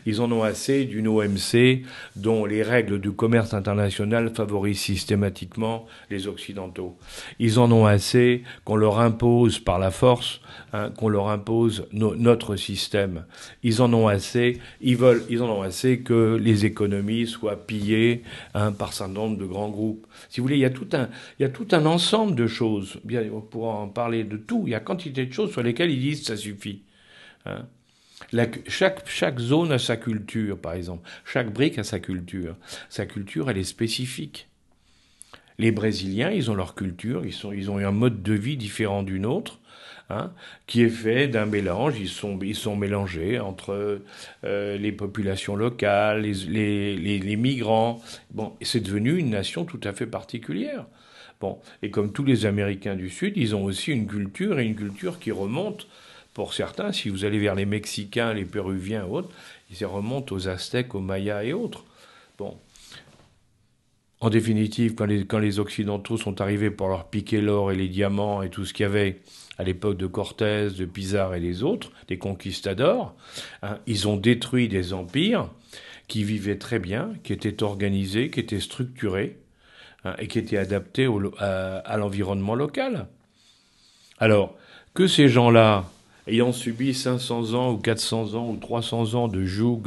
S2: Ils en ont assez d'une OMC dont les règles du commerce international favorisent systématiquement les Occidentaux. Ils en ont assez qu'on leur impose par la force, hein, qu'on leur impose notre système. Ils en ont assez. Ils en ont assez que les économies soient pillées, hein, par un certain nombre de grands groupes. Si vous voulez, il y a tout un ensemble de choses. Bien, on pourra en parler de tout. Il y a quantité de choses sur lesquelles ils disent ça suffit, hein. Chaque zone a sa culture, par exemple. Chaque brique a sa culture. Sa culture, elle est spécifique. Les Brésiliens, ils ont leur culture, ils ont un mode de vie différent d'une autre, hein, qui est fait d'un mélange. Ils sont mélangés entre les populations locales, les migrants. Bon, c'est devenu une nation tout à fait particulière. Bon, et comme tous les Américains du Sud, ils ont aussi une culture, et une culture qui remonte. Pour certains, si vous allez vers les Mexicains, les Péruviens et autres, ils remontent aux Aztèques, aux Mayas et autres. Bon. En définitive, quand les Occidentaux sont arrivés pour leur piquer l'or et les diamants et tout ce qu'il y avait à l'époque de Cortés, de Pizarro et les autres, des conquistadors, hein, ils ont détruit des empires qui vivaient très bien, qui étaient organisés, qui étaient structurés, hein, et qui étaient adaptés à l'environnement local. Alors, que ces gens-là, ayant subi 500 ans ou 400 ans ou 300 ans de joug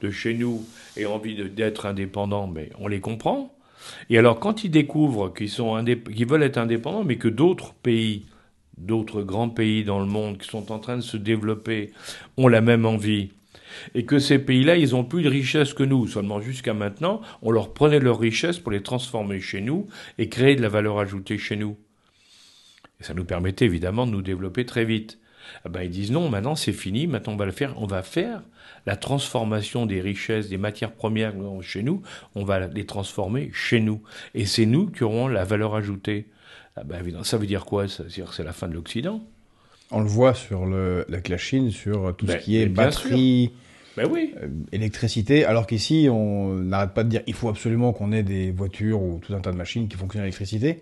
S2: de chez nous et envie d'être indépendants, mais on les comprend. Et alors, quand ils découvrent qu'ils veulent être indépendants, mais que d'autres pays, d'autres grands pays dans le monde qui sont en train de se développer ont la même envie, et que ces pays-là, ils ont plus de richesse que nous. Seulement jusqu'à maintenant, on leur prenait leurs richesses pour les transformer chez nous et créer de la valeur ajoutée chez nous. Et ça nous permettait évidemment de nous développer très vite. Eh ben, ils disent non, maintenant c'est fini, maintenant on va faire la transformation des richesses, des matières premières chez nous, on va les transformer chez nous. Et c'est nous qui aurons la valeur ajoutée. Ah ben, évidemment, ça veut dire quoi? Ça veut dire que c'est la fin de l'Occident.
S1: On le voit avec la Chine, sur tout ce qui est batterie,
S2: oui.
S1: Électricité, alors qu'ici, on n'arrête pas de dire il faut absolument qu'on ait des voitures ou tout un tas de machines qui fonctionnent à l'électricité.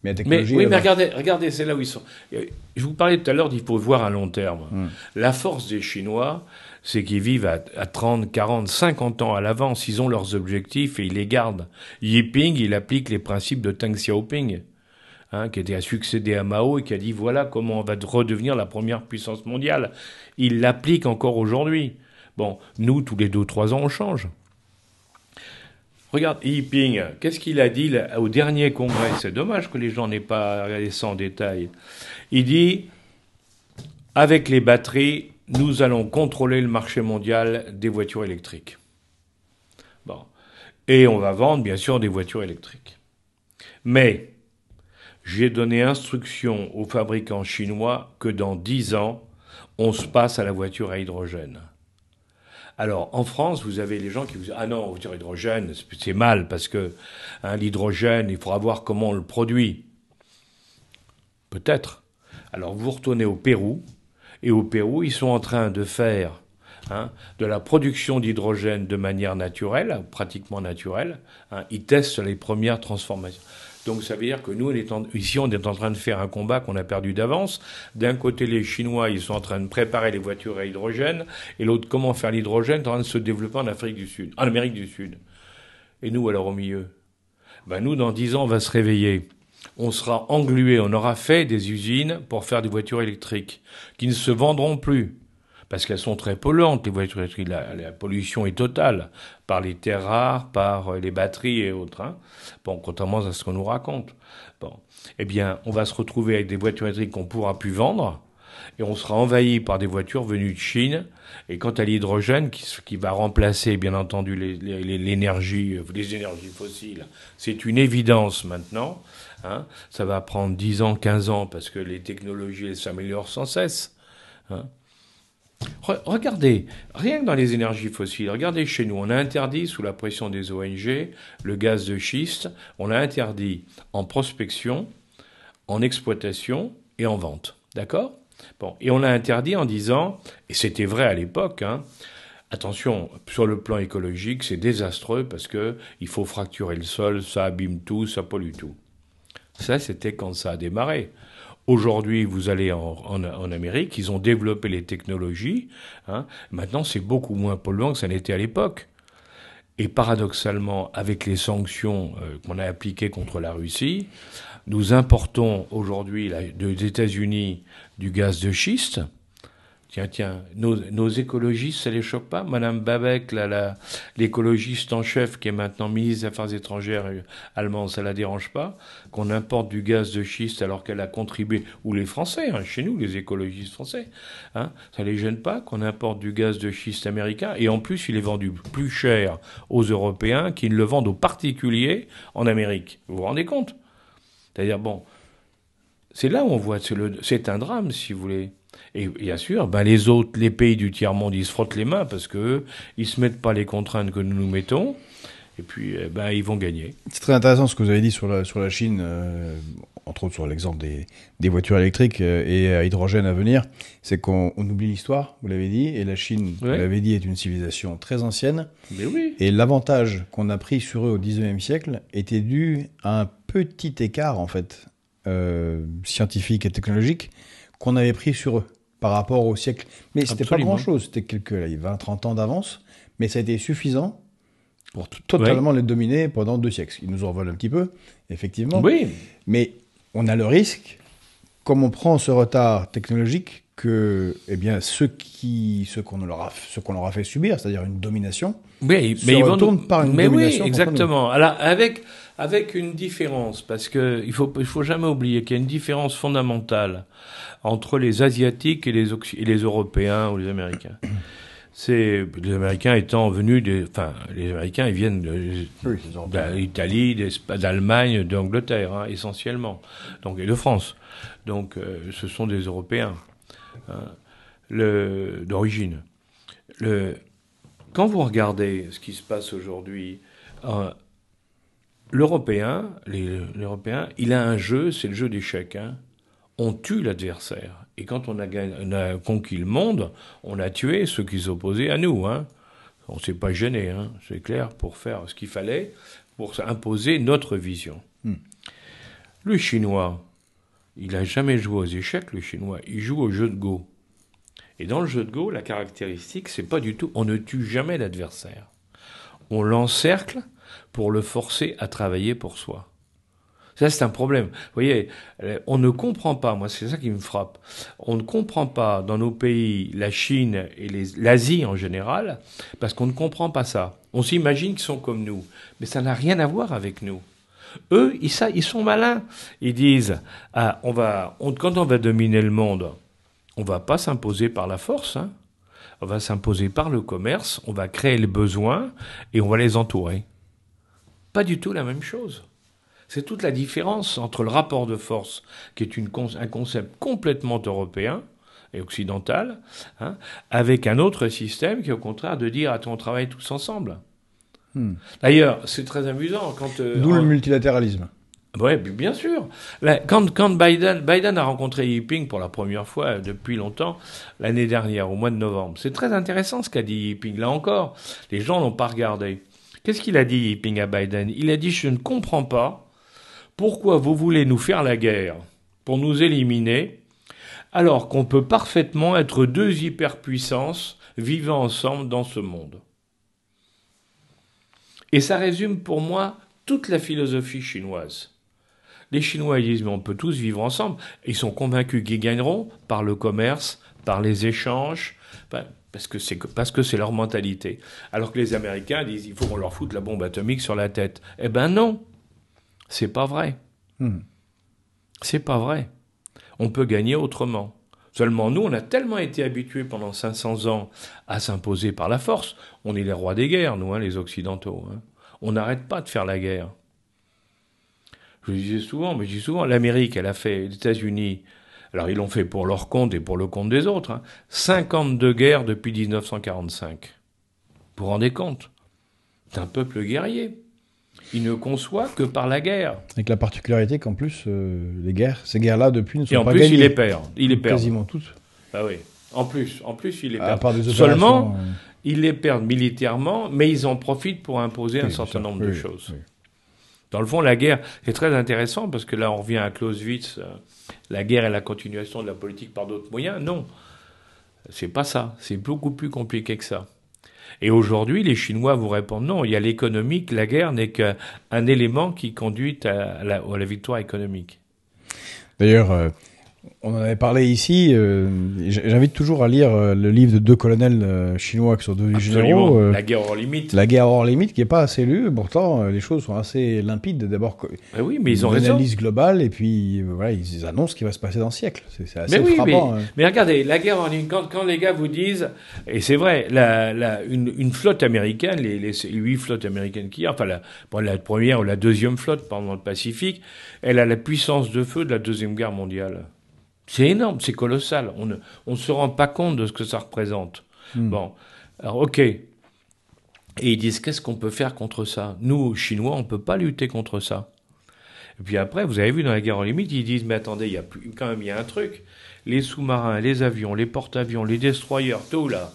S1: Mais
S2: regardez, c'est là où ils sont. Je vous parlais tout à l'heure d'il faut voir à long terme. La force des Chinois, c'est qu'ils vivent à 30, 40, 50 ans à l'avance. Ils ont leurs objectifs et ils les gardent. Xi Jinping, il applique les principes de Deng Xiaoping, hein, qui a succédé à Mao et qui a dit voilà comment on va redevenir la première puissance mondiale. Il l'applique encore aujourd'hui. Bon, nous, tous les 2 ou 3 ans, on change. Regarde, Xi Jinping, qu'est-ce qu'il a dit au dernier congrès? C'est dommage que les gens n'aient pas regardé ça en détail. Il dit, avec les batteries, nous allons contrôler le marché mondial des voitures électriques. Bon. Et on va vendre, bien sûr, des voitures électriques. Mais j'ai donné instruction aux fabricants chinois que dans 10 ans, on se passe à la voiture à hydrogène. Alors, en France, vous avez les gens qui vous disent « Ah non, voiture à hydrogène, c'est mal, parce que l'hydrogène, il faudra voir comment on le produit. » Peut-être. Alors, vous retournez au Pérou, et au Pérou, ils sont en train de faire de la production d'hydrogène de manière naturelle, pratiquement naturelle. Ils testent les premières transformations. Donc ça veut dire que nous, ici, on est en train de faire un combat qu'on a perdu d'avance. D'un côté, les Chinois, ils sont en train de préparer les voitures à hydrogène, et l'autre, comment faire l'hydrogène, est en train de se développer en Amérique du Sud. Et nous, alors au milieu, nous, dans 10 ans, on va se réveiller. On sera englué, on aura fait des usines pour faire des voitures électriques qui ne se vendront plus. Parce qu'elles sont très polluantes, les voitures électriques. La pollution est totale, par les terres rares, par les batteries et autres. Bon, contrairement à ce qu'on nous raconte. Bon. Eh bien, on va se retrouver avec des voitures électriques qu'on ne pourra plus vendre, et on sera envahi par des voitures venues de Chine. Et quant à l'hydrogène, qui va remplacer, bien entendu, les énergies fossiles, c'est une évidence maintenant. Ça va prendre 10 ans, 15 ans, parce que les technologies elles s'améliorent sans cesse. Regardez, rien que dans les énergies fossiles, regardez chez nous, on a interdit, sous la pression des ONG, le gaz de schiste, on l'a interdit en prospection, en exploitation et en vente. D'accord ? Bon, et on l'a interdit en disant, et c'était vrai à l'époque, attention, sur le plan écologique, c'est désastreux parce que il faut fracturer le sol, ça abîme tout, ça pollue tout. Ça, c'était quand ça a démarré. Aujourd'hui, vous allez en Amérique, ils ont développé les technologies. Maintenant, c'est beaucoup moins polluant que ça n'était à l'époque. Et paradoxalement, avec les sanctions qu'on a appliquées contre la Russie, nous importons aujourd'hui des États-Unis du gaz de schiste. Tiens, nos écologistes, ça les choque pas? Madame Babeck, l'écologiste en chef, qui est maintenant ministre des Affaires étrangères allemande, ça la dérange pas? Qu'on importe du gaz de schiste alors qu'elle a contribué, ou les Français, chez nous, les écologistes français, ça les gêne pas qu'on importe du gaz de schiste américain? Et en plus, il est vendu plus cher aux Européens qu'ils ne le vendent aux particuliers en Amérique. Vous vous rendez compte? C'est-à-dire, bon, c'est là où on voit, c'est un drame, si vous voulez. Et bien sûr, les autres, les pays du tiers-monde, ils se frottent les mains parce que ils se mettent pas les contraintes que nous nous mettons, et puis ils vont gagner.
S1: C'est très intéressant ce que vous avez dit sur la Chine, entre autres sur l'exemple des voitures électriques et à hydrogène à venir, c'est qu'on oublie l'histoire, vous l'avez dit, et la Chine, vous l'avez dit, est une civilisation très ancienne.
S2: Mais oui.
S1: Et l'avantage qu'on a pris sur eux au XIXe siècle était dû à un petit écart, en fait, scientifique et technologique qu'on avait pris sur eux par rapport au siècle. Mais c'était pas grand-chose, c'était quelques 20-30 ans d'avance, mais ça a été suffisant pour totalement les dominer pendant 2 siècles. Ils nous en volent un petit peu, effectivement.
S2: Oui.
S1: Mais on a le risque, comme on prend ce retard technologique, que ceux qu'on leur a fait subir, c'est-à-dire une domination, se retournent par une domination.
S2: Oui, exactement. Alors avec une différence, parce que il faut jamais oublier qu'il y a une différence fondamentale entre les Asiatiques et les Européens ou les Américains. C'est les Américains étant venus les Américains ils viennent d'Italie, d'Allemagne, d'Angleterre essentiellement, donc et de France. Donc ce sont des Européens d'origine. Quand vous regardez ce qui se passe aujourd'hui, l'Européen, il a un jeu, c'est le jeu d'échecs. On tue l'adversaire. Et quand on a conquis le monde, on a tué ceux qui s'opposaient à nous. On ne s'est pas gêné, c'est clair, pour faire ce qu'il fallait, pour imposer notre vision. Le Chinois, il n'a jamais joué aux échecs, le Chinois. Il joue au jeu de Go. Et dans le jeu de Go, la caractéristique, c'est pas du tout... On ne tue jamais l'adversaire. On l'encercle pour le forcer à travailler pour soi. Ça, c'est un problème. Vous voyez, on ne comprend pas, moi, c'est ça qui me frappe. On ne comprend pas dans nos pays, la Chine et l'Asie en général, parce qu'on ne comprend pas ça. On s'imagine qu'ils sont comme nous. Mais ça n'a rien à voir avec nous. Eux, ils sont malins. Ils disent, quand on va dominer le monde, on va pas s'imposer par la force, on va s'imposer par le commerce, on va créer les besoins et on va les entourer. Pas du tout la même chose. C'est toute la différence entre le rapport de force, qui est un concept complètement européen et occidental, hein, avec un autre système qui est au contraire de dire attends, on travaille tous ensemble. D'ailleurs, c'est très amusant quand...
S1: D'où le multilatéralisme.
S2: Oui, bien sûr. Là, quand Biden a rencontré Xi Jinping pour la première fois depuis longtemps, l'année dernière, au mois de novembre, c'est très intéressant ce qu'a dit Xi Jinping. Là encore, les gens l'ont pas regardé. Qu'est-ce qu'il a dit, Xi Jinping, à Biden? Il a dit « Je ne comprends pas pourquoi vous voulez nous faire la guerre pour nous éliminer, alors qu'on peut parfaitement être deux hyperpuissances vivant ensemble dans ce monde. » Et ça résume pour moi toute la philosophie chinoise. Les Chinois, ils disent, mais on peut tous vivre ensemble. Ils sont convaincus qu'ils gagneront par le commerce, par les échanges, parce que c'est leur mentalité. Alors que les Américains disent, il faut qu'on leur foute la bombe atomique sur la tête. Eh ben non, c'est pas vrai. C'est pas vrai. On peut gagner autrement. Seulement, nous, on a tellement été habitués pendant 500 ans à s'imposer par la force. On est les rois des guerres, nous, les Occidentaux. On n'arrête pas de faire la guerre. Je dis souvent, l'Amérique, elle a fait, les États-Unis, alors ils l'ont fait pour leur compte et pour le compte des autres, 52 guerres depuis 1945. Vous vous rendez compte? C'est un peuple guerrier. Il ne conçoit que par la guerre.
S1: Avec la particularité qu'en plus, ces guerres-là, depuis, ne sont pas
S2: gagnées. Et en plus,
S1: gagnées.
S2: il les perd.
S1: Quasiment toutes.
S2: Ah oui. En plus, il les perd.
S1: À part des
S2: Seulement, ils les perdent militairement, mais ils en profitent pour imposer un certain nombre de choses. Oui. Dans le fond, la guerre, c'est très intéressant, parce que là, on revient à Clausewitz, la guerre est la continuation de la politique par d'autres moyens. Non, c'est pas ça. C'est beaucoup plus compliqué que ça. Et aujourd'hui, les Chinois vous répondent non, il y a l'économique, la guerre n'est qu'un élément qui conduit à la victoire économique.
S1: D'ailleurs, on en avait parlé ici, j'invite toujours à lire le livre de deux colonels chinois qui sont devenus généraux.
S2: La guerre hors limite.
S1: La guerre hors limite, qui n'est pas assez lue, pourtant les choses sont assez limpides. D'abord,
S2: oui, mais ils ont raison.
S1: Une analyse globale, et puis voilà, ils annoncent ce qui va se passer dans le siècle. C'est assez frappant.
S2: Mais regardez, la guerre hors limite, quand les gars vous disent, et c'est vrai, une flotte américaine, les 8 flottes américaines qu'il y a, enfin la première ou la deuxième flotte pendant le Pacifique, elle a la puissance de feu de la Deuxième Guerre mondiale. C'est énorme, c'est colossal. On ne se rend pas compte de ce que ça représente. Bon, alors ok. Et ils disent, qu'est-ce qu'on peut faire contre ça? Nous, Chinois, on ne peut pas lutter contre ça. Et puis après, vous avez vu dans la guerre en limite, ils disent, mais attendez, il y a un truc. Les sous-marins, les avions, les porte-avions, les destroyers, tout là,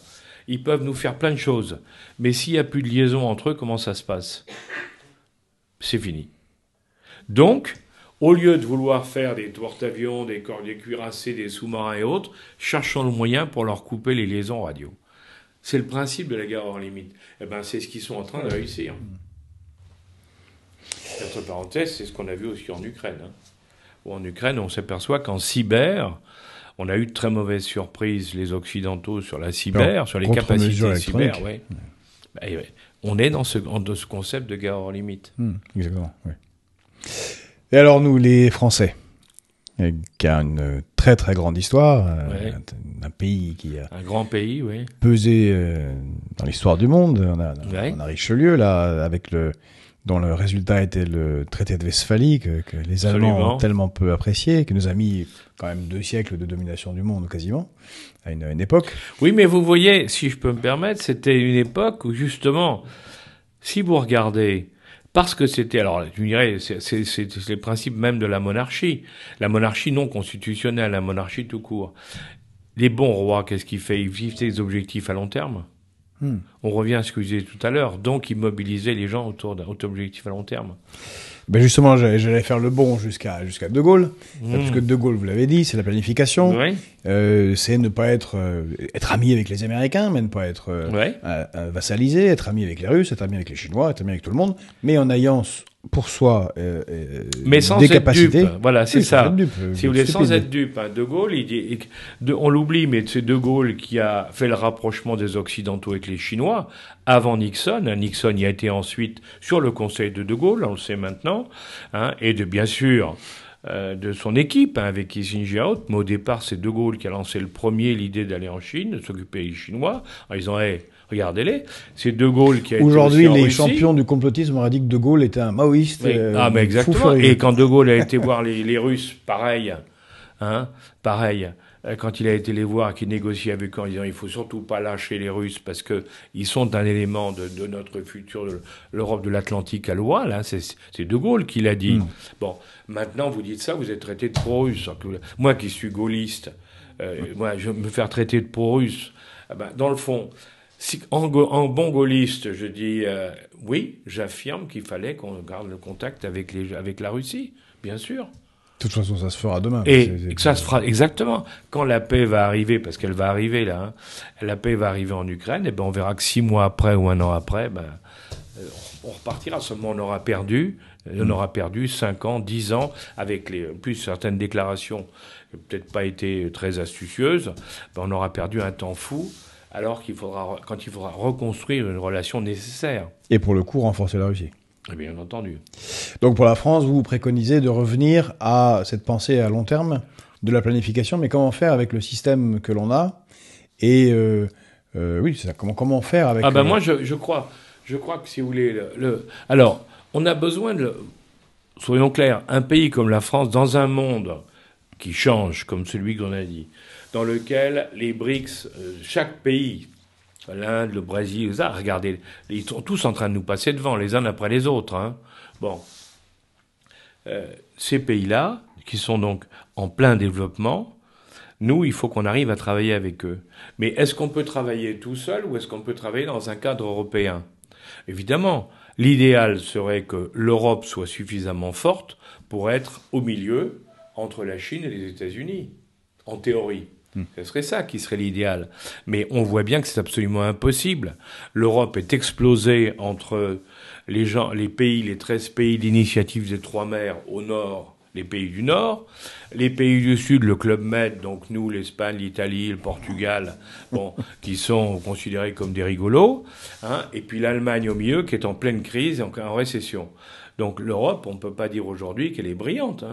S2: ils peuvent nous faire plein de choses. Mais s'il n'y a plus de liaison entre eux, comment ça se passe? C'est fini. Donc, au lieu de vouloir faire des porte-avions, des cuirassés, des sous-marins et autres, cherchons le moyen pour leur couper les liaisons radio. C'est le principe de la guerre hors limite. Eh ben, c'est ce qu'ils sont en train de réussir. Entre parenthèses, c'est ce qu'on a vu aussi en Ukraine. Où en Ukraine, on s'aperçoit qu'en cyber, on a eu de très mauvaises surprises, les Occidentaux, sur la cyber, sur les capacités cyber. Ouais. On est dans ce concept de guerre hors limite.
S1: Exactement, oui. Et alors nous, les Français, qui a une très très grande histoire, un pays qui a
S2: un grand pays,
S1: pesé dans l'histoire du monde. On a Richelieu là, dont le résultat était le traité de Westphalie que les Allemands ont tellement peu apprécié, qui nous a mis quand même 2 siècles de domination du monde quasiment à une époque.
S2: Oui, mais vous voyez, si je peux me permettre, c'était une époque où justement, si vous regardez. Parce que c'était, alors, je dirais, c'est le principe même de la monarchie. La monarchie non constitutionnelle, la monarchie tout court. Les bons rois, qu'est-ce qu'ils font? Ils vivent des objectifs à long terme. On revient à ce que je disais tout à l'heure. Donc, ils mobilisaient les gens autour d'un objectif à long terme.
S1: Ben justement, j'allais faire le bond jusqu'à De Gaulle. Parce que De Gaulle, vous l'avez dit, c'est la planification.
S2: Oui.
S1: C'est ne pas être ami avec les Américains, mais ne pas être vassalisé, être ami avec les Russes, être ami avec les Chinois, être ami avec tout le monde, mais en ayant pour soi
S2: mais sans
S1: des
S2: être
S1: capacités.
S2: Dupe. Voilà, c'est ça. Si vous voulez,
S1: stupide.
S2: sans être dupe. De Gaulle, on l'oublie, mais c'est De Gaulle qui a fait le rapprochement des Occidentaux avec les Chinois avant Nixon. Nixon y a été ensuite sur le conseil de Gaulle, on le sait maintenant, et bien sûr de son équipe avec Kissinger, mais au départ c'est De Gaulle qui a lancé le premier l'idée d'aller en Chine, de s'occuper des Chinois, en disant Regardez-les. C'est De Gaulle qui a été
S1: Aujourd'hui,
S2: aussi en
S1: les
S2: Russie.
S1: champions du complotisme auraient dit que De Gaulle était un maoïste.
S2: Oui. Mais exactement.
S1: fou furieux.
S2: Et quand De Gaulle a été voir les Russes, pareil. Pareil. Quand il a été les voir, qu'il négociait avec eux en disant il faut surtout pas lâcher les Russes parce que ils sont un élément de notre futur, de l'Europe de l'Atlantique à l'ouest, là, c'est De Gaulle qui l'a dit. Bon, maintenant vous dites ça, vous êtes traité de pro-russe. Moi qui suis gaulliste, moi je vais me faire traiter de pro-russe. Dans le fond, en bon gaulliste, je dis oui, j'affirme qu'il fallait qu'on garde le contact avec la Russie, bien sûr.
S1: De toute façon, ça se fera demain.
S2: Et que ça se fera exactement. Quand la paix va arriver, parce qu'elle va arriver là, la paix va arriver en Ukraine, et on verra que 6 mois après ou 1 an après, on repartira. Seulement on aura perdu 5 ans, 10 ans, avec en plus certaines déclarations qui n'ont peut-être pas été très astucieuses, on aura perdu un temps fou, alors quand il faudra reconstruire une relation nécessaire.
S1: Et pour le coup, renforcer la Russie.
S2: Bien entendu.
S1: Donc pour la France, vous préconisez de revenir à cette pensée à long terme de la planification, mais comment faire avec le système que l'on a? Et oui, c'est ça. Comment faire avec...
S2: Moi je crois que si vous voulez... Alors, on a besoin soyons clairs, un pays comme la France, dans un monde qui change, comme celui qu'on a dit, dans lequel les BRICS, chaque pays... L'Inde, le Brésil, ça, regardez, ils sont tous en train de nous passer devant, les uns après les autres. Bon. Ces pays-là, qui sont donc en plein développement, nous, il faut qu'on arrive à travailler avec eux. Mais est-ce qu'on peut travailler tout seul ou est-ce qu'on peut travailler dans un cadre européen ? Évidemment, l'idéal serait que l'Europe soit suffisamment forte pour être au milieu entre la Chine et les États-Unis, en théorie. Ce serait ça qui serait l'idéal. Mais on voit bien que c'est absolument impossible. L'Europe est explosée entre les 13 pays d'initiative des Trois Mers au nord, les pays du nord, les pays du sud, le Club Med, donc nous, l'Espagne, l'Italie, le Portugal, qui sont considérés comme des rigolos, et puis l'Allemagne au milieu qui est en pleine crise et en récession. Donc l'Europe, on ne peut pas dire aujourd'hui qu'elle est brillante,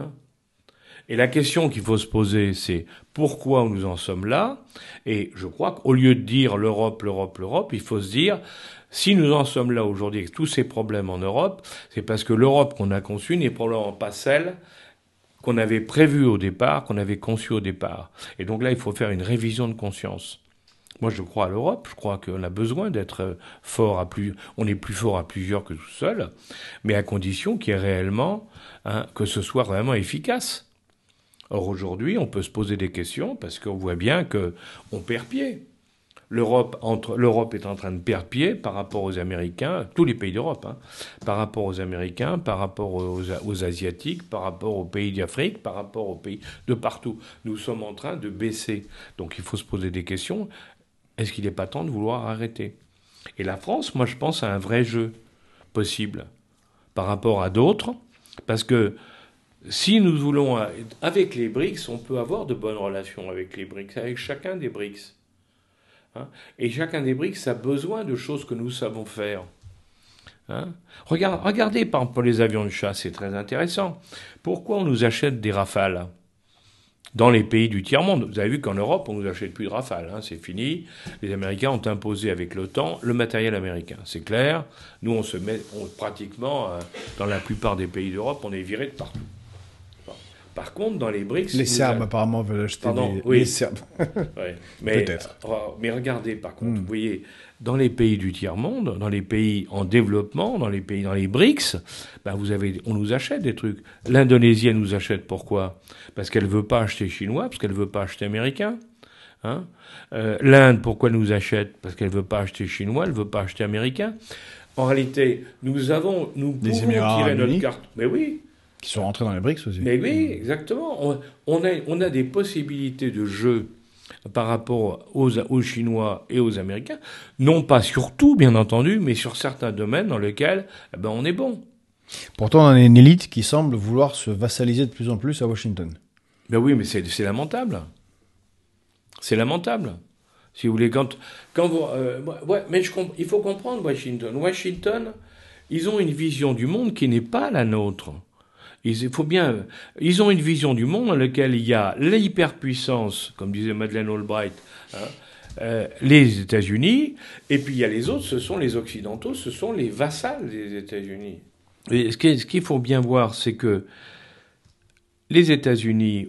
S2: Et la question qu'il faut se poser, c'est pourquoi nous en sommes là? Et je crois qu'au lieu de dire l'Europe, il faut se dire, si nous en sommes là aujourd'hui avec tous ces problèmes en Europe, c'est parce que l'Europe qu'on a conçue n'est probablement pas celle qu'on avait prévue au départ, qu'on avait conçue au départ. Et donc là, il faut faire une révision de conscience. Moi, je crois à l'Europe. Je crois qu'on a besoin d'être fort on est plus fort à plusieurs que tout seul, mais à condition qu'il y ait réellement, que ce soit vraiment efficace. Or, aujourd'hui, on peut se poser des questions parce qu'on voit bien qu'on perd pied. L'Europe est en train de perdre pied par rapport aux Américains, tous les pays d'Europe, par rapport aux Américains, par rapport aux Asiatiques, par rapport aux pays d'Afrique, par rapport aux pays de partout. Nous sommes en train de baisser. Donc, il faut se poser des questions. Est-ce qu'il n'est pas temps de vouloir arrêter? Et la France, moi, je pense à un vrai jeu possible par rapport à d'autres, parce que si nous voulons, avec les BRICS, on peut avoir de bonnes relations avec les BRICS, avec chacun des BRICS. Et chacun des BRICS a besoin de choses que nous savons faire. Regardez, par exemple, pour les avions de chasse, c'est très intéressant. Pourquoi on nous achète des Rafales dans les pays du tiers-monde? Vous avez vu qu'en Europe, on ne nous achète plus de Rafales. C'est fini. Les Américains ont imposé avec l'OTAN le matériel américain. C'est clair. Nous, pratiquement, dans la plupart des pays d'Europe, on est viré de partout. Par contre, dans les BRICS...
S1: Les Serbes, apparemment, veulent acheter
S2: les
S1: Serbes.
S2: Ouais, mais,
S1: peut-être.
S2: Mais regardez, par contre, vous voyez, dans les pays du tiers-monde, dans les pays en développement, dans les BRICS, on nous achète des trucs. L'Indonésie, elle nous achète pourquoi? Parce qu'elle ne veut pas acheter chinois, parce qu'elle ne veut pas acheter américain. L'Inde, pourquoi elle nous achète? Parce qu'elle ne veut pas acheter chinois, elle ne veut pas acheter américain. En réalité, nous pouvons tirer notre carte. Mais oui.
S1: Qui sont rentrés dans les BRICS aussi.
S2: Mais oui, exactement. On a des possibilités de jeu par rapport aux Chinois et aux Américains. Non pas sur tout, bien entendu, mais sur certains domaines dans lesquels on est bon.
S1: Pourtant, on a une élite qui semble vouloir se vassaliser de plus en plus à Washington.
S2: Ben oui, mais c'est lamentable. C'est lamentable. Si vous voulez, mais il faut comprendre Washington. Washington, ils ont une vision du monde qui n'est pas la nôtre. Ils ont une vision du monde dans laquelle il y a l'hyperpuissance, comme disait Madeleine Albright, les États-Unis, et puis il y a les autres, ce sont les Occidentaux, ce sont les vassals des États-Unis. Et ce qu'il faut bien voir, c'est que les États-Unis,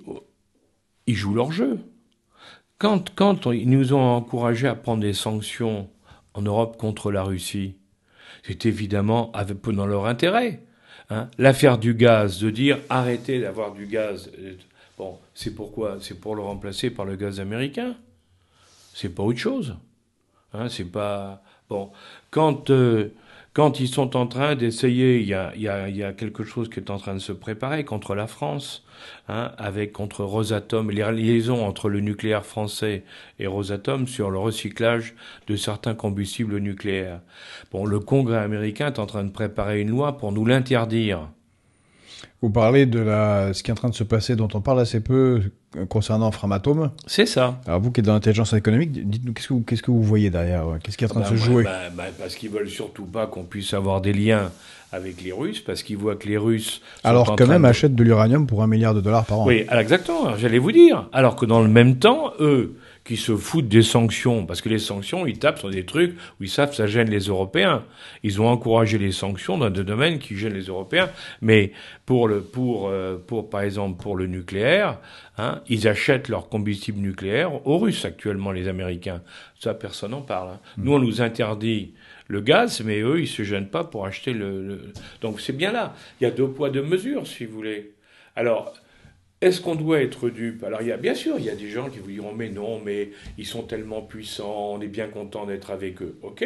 S2: ils jouent leur jeu. Quand ils nous ont encouragés à prendre des sanctions en Europe contre la Russie, c'est évidemment dans leur intérêt. Hein. L'affaire du gaz, de dire arrêtez d'avoir du gaz, bon, c'est pourquoi? C'est pour le remplacer par le gaz américain. C'est pas autre chose. Hein, c'est pas bon. Quand ils sont en train d'essayer, il y a quelque chose qui est en train de se préparer contre la France, hein, contre Rosatom, les liaisons entre le nucléaire français et Rosatom sur le recyclage de certains combustibles nucléaires. Bon, le Congrès américain est en train de préparer une loi pour nous l'interdire.
S1: Vous parlez de ce qui est en train de se passer, dont on parle assez peu concernant Framatome.
S2: C'est ça.
S1: Alors vous qui êtes dans l'intelligence économique, dites-nous qu'est-ce que vous voyez derrière? Qu'est-ce qui est en train de se jouer?
S2: Parce qu'ils veulent surtout pas qu'on puisse avoir des liens avec les Russes, parce qu'ils voient que les Russes...
S1: Alors quand même achètent de l'uranium pour $1 milliard par an.
S2: Oui, alors exactement, j'allais vous dire. Alors que dans le même temps, eux, qui se foutent des sanctions, parce que les sanctions, ils tapent sur des trucs où ils savent que ça gêne les Européens. Ils ont encouragé les sanctions dans des domaines qui gênent les Européens. Mais par exemple, pour le nucléaire, hein, ils achètent leur combustible nucléaire aux Russes actuellement, les Américains. Ça, personne n'en parle. Hein. Nous, on nous interdit le gaz, mais eux, ils se gênent pas pour acheter Donc c'est bien là. Il y a 2 poids 2 mesures, si vous voulez. Alors... Est-ce qu'on doit être dupe? Alors, bien sûr, il y a des gens qui vous diront « Mais non, mais ils sont tellement puissants, on est bien content d'être avec eux. » Ok,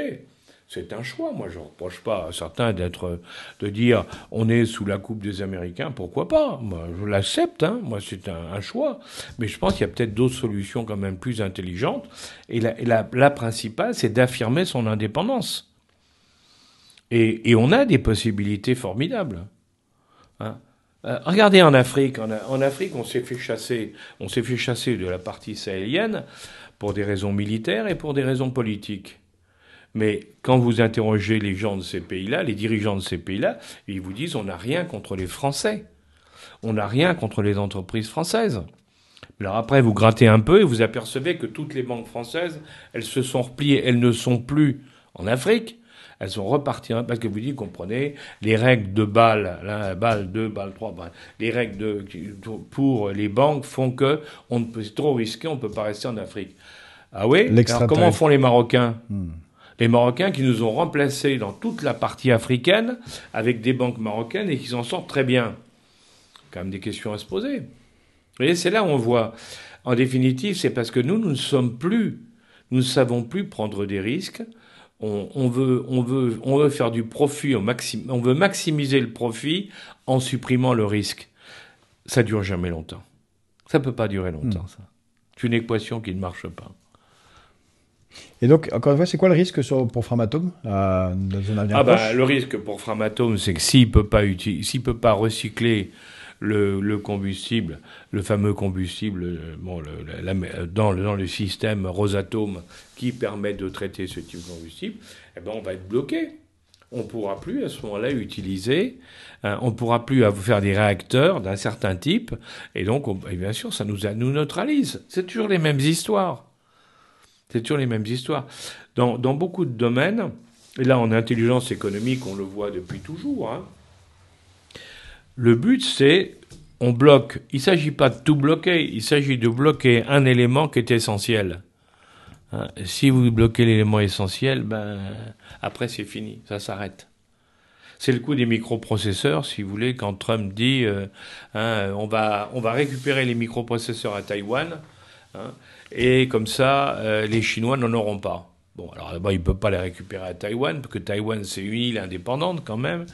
S2: c'est un choix. Moi, je ne reproche pas à certains de dire « On est sous la coupe des Américains. » Pourquoi pas? Moi, je l'accepte. Hein. Moi, c'est un choix. Mais je pense qu'il y a peut-être d'autres solutions quand même plus intelligentes. Et la principale, c'est d'affirmer son indépendance. Et on a des possibilités formidables. Hein. Regardez en Afrique. En Afrique, on s'est fait chasser de la partie sahélienne pour des raisons militaires et pour des raisons politiques. Mais quand vous interrogez les gens de ces pays-là, les dirigeants de ces pays-là, ils vous disent on n'a rien contre les Français. On n'a rien contre les entreprises françaises. Alors après, vous grattez un peu et vous apercevez que toutes les banques françaises, elles se sont repliées. Elles ne sont plus en Afrique. Elles sont reparties, parce que vous dites, comprenez, les règles de Bâle, Bâle 2, Bâle 3, les règles pour les banques font que c'est trop risqué, on ne peut pas rester en Afrique. Ah oui? Alors comment font les Marocains? Les Marocains qui nous ont remplacés dans toute la partie africaine avec des banques marocaines et qui s'en sortent très bien. Quand même des questions à se poser. Vous voyez, c'est là où on voit. En définitive, c'est parce que nous ne savons plus prendre des risques. On veut faire du profit au maximum. On veut maximiser le profit en supprimant le risque. Ça dure jamais longtemps. Ça peut pas durer longtemps, ça. C'est une équation qui ne marche pas.
S1: Et donc, encore une fois, c'est quoi le risque pour Framatome dans un avenir proche?
S2: Le risque pour Framatome, c'est que s'il peut pas recycler le combustible, le fameux combustible, dans le système Rosatom qui permet de traiter ce type de combustible, on va être bloqué. On ne pourra plus à ce moment-là utiliser, on ne pourra plus faire des réacteurs d'un certain type, et donc, bien sûr, ça nous neutralise. C'est toujours les mêmes histoires. Dans beaucoup de domaines, et là en intelligence économique, on le voit depuis toujours, hein, le but, c'est, on bloque. Il ne s'agit pas de tout bloquer, il s'agit de bloquer un élément qui est essentiel. Hein, si vous bloquez l'élément essentiel, après c'est fini, ça s'arrête. C'est le coup des microprocesseurs, si vous voulez, quand Trump dit on va récupérer les microprocesseurs à Taïwan, hein, et comme ça, les Chinois n'en auront pas. Bon, alors d'abord, il ne peut pas les récupérer à Taïwan, parce que Taïwan, c'est une île indépendante quand même.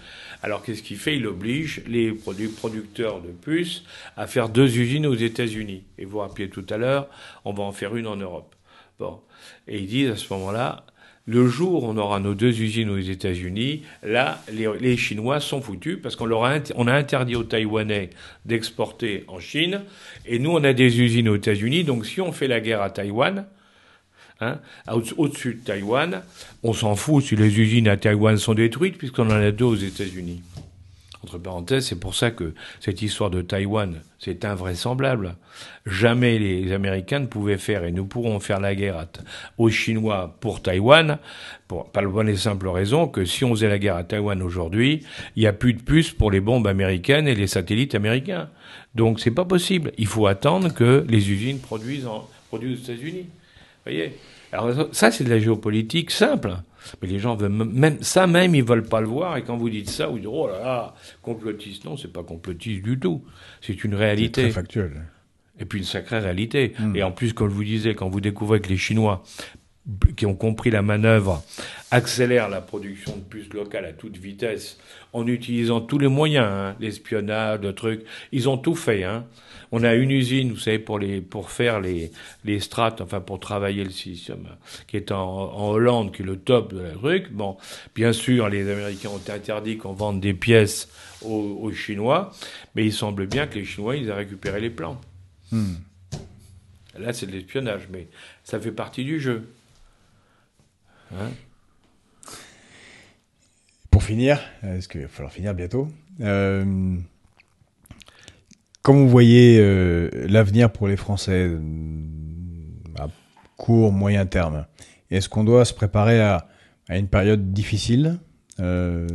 S2: Alors qu'est-ce qu'il fait? Il oblige les producteurs de puces à faire 2 usines aux États-Unis. Et vous rappelez tout à l'heure, on va en faire une en Europe. Bon. Et ils disent à ce moment-là, le jour où on aura nos 2 usines aux États-Unis, là, les Chinois sont foutus, parce qu'on a interdit aux Taïwanais d'exporter en Chine, et nous, on a des usines aux États-Unis, donc si on fait la guerre à Taïwan, hein, au-dessus de Taïwan, on s'en fout si les usines à Taïwan sont détruites, puisqu'on en a 2 aux États-Unis. Entre parenthèses, c'est pour ça que cette histoire de Taïwan, c'est invraisemblable. Jamais les Américains ne pouvaient faire, et nous pourrons faire la guerre aux Chinois pour Taïwan, pas la bonne et simple raison que si on faisait la guerre à Taïwan aujourd'hui, il n'y a plus de puces pour les bombes américaines et les satellites américains. Donc c'est pas possible. Il faut attendre que les usines produisent aux États-Unis. Vous voyez ? Alors ça, c'est de la géopolitique simple. Mais les gens veulent même ils veulent pas le voir. Et quand vous dites ça, vous dites oh là là, complotiste. Non, c'est pas complotiste du tout. C'est une réalité.
S1: C'est très factuel.
S2: Et puis une sacrée réalité. Et en plus, comme je vous disais, quand vous découvrez que les Chinois, qui ont compris la manœuvre, accélèrent la production de puces locales à toute vitesse en utilisant tous les moyens, l'espionnage, le truc, ils ont tout fait. On a une usine, vous savez, pour faire les strates, enfin pour travailler le silicium, qui est en Hollande, qui est le top de la truc. Bon, bien sûr, les Américains ont interdit qu'on vende des pièces aux Chinois, mais il semble bien que les Chinois, ils aient récupéré les plans. Là, c'est de l'espionnage, mais ça fait partie du jeu.
S1: Pour finir, parce qu'il va falloir finir bientôt, comment vous voyez l'avenir pour les Français à court, moyen terme? Est-ce qu'on doit se préparer à une période difficile? Est-ce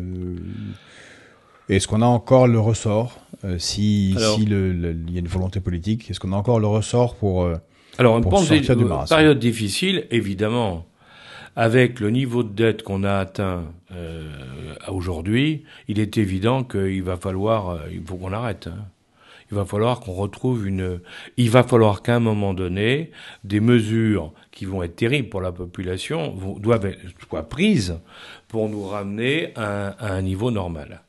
S1: qu'on a encore le ressort si y a une volonté politique? Est-ce qu'on a encore le ressort pour sortir du marasme?
S2: Période difficile, évidemment. Avec le niveau de dette qu'on a atteint aujourd'hui, il est évident qu'il va falloir, il faut qu'on arrête. Il va falloir qu'on retrouve il va falloir qu'à un moment donné, des mesures qui vont être terribles pour la population doivent être prises pour nous ramener à un niveau normal.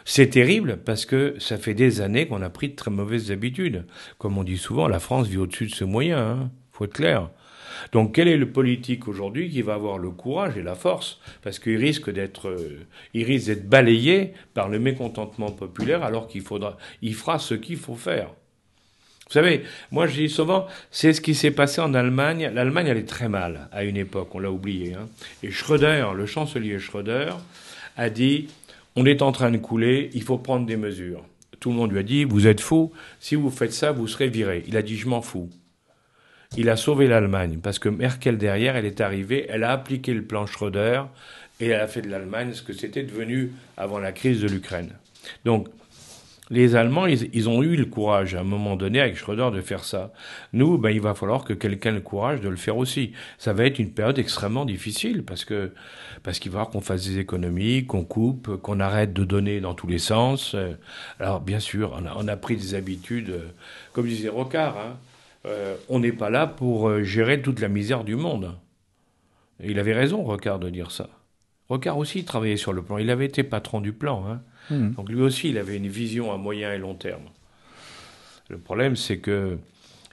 S2: C'est terrible parce que ça fait des années qu'on a pris de très mauvaises habitudes. Comme on dit souvent, la France vit au-dessus de ses moyens. Faut être clair. Donc, quel est le politique aujourd'hui qui va avoir le courage et la force? Parce qu'il risque d'être balayé par le mécontentement populaire alors il fera ce qu'il faut faire. Vous savez, moi je dis souvent, c'est ce qui s'est passé en Allemagne. L'Allemagne allait très mal à une époque, on l'a oublié. Et Schröder, le chancelier Schröder, a dit, on est en train de couler, il faut prendre des mesures. Tout le monde lui a dit, vous êtes fou, si vous faites ça, vous serez viré. Il a dit, je m'en fous. Il a sauvé l'Allemagne, parce que Merkel, derrière, elle est arrivée, elle a appliqué le plan Schröder, et elle a fait de l'Allemagne ce que c'était devenu avant la crise de l'Ukraine. Donc, les Allemands, ils ont eu le courage, à un moment donné, avec Schröder, de faire ça. Nous, il va falloir que quelqu'un ait le courage de le faire aussi. Ça va être une période extrêmement difficile, parce qu'il va falloir qu'on fasse des économies, qu'on coupe, qu'on arrête de donner dans tous les sens. Alors, bien sûr, on a pris des habitudes, comme disait Rocard, on n'est pas là pour gérer toute la misère du monde. Et il avait raison, Rocard, de dire ça. Rocard aussi travaillait sur le plan. Il avait été patron du plan. Donc lui aussi, il avait une vision à moyen et long terme. Le problème, c'est que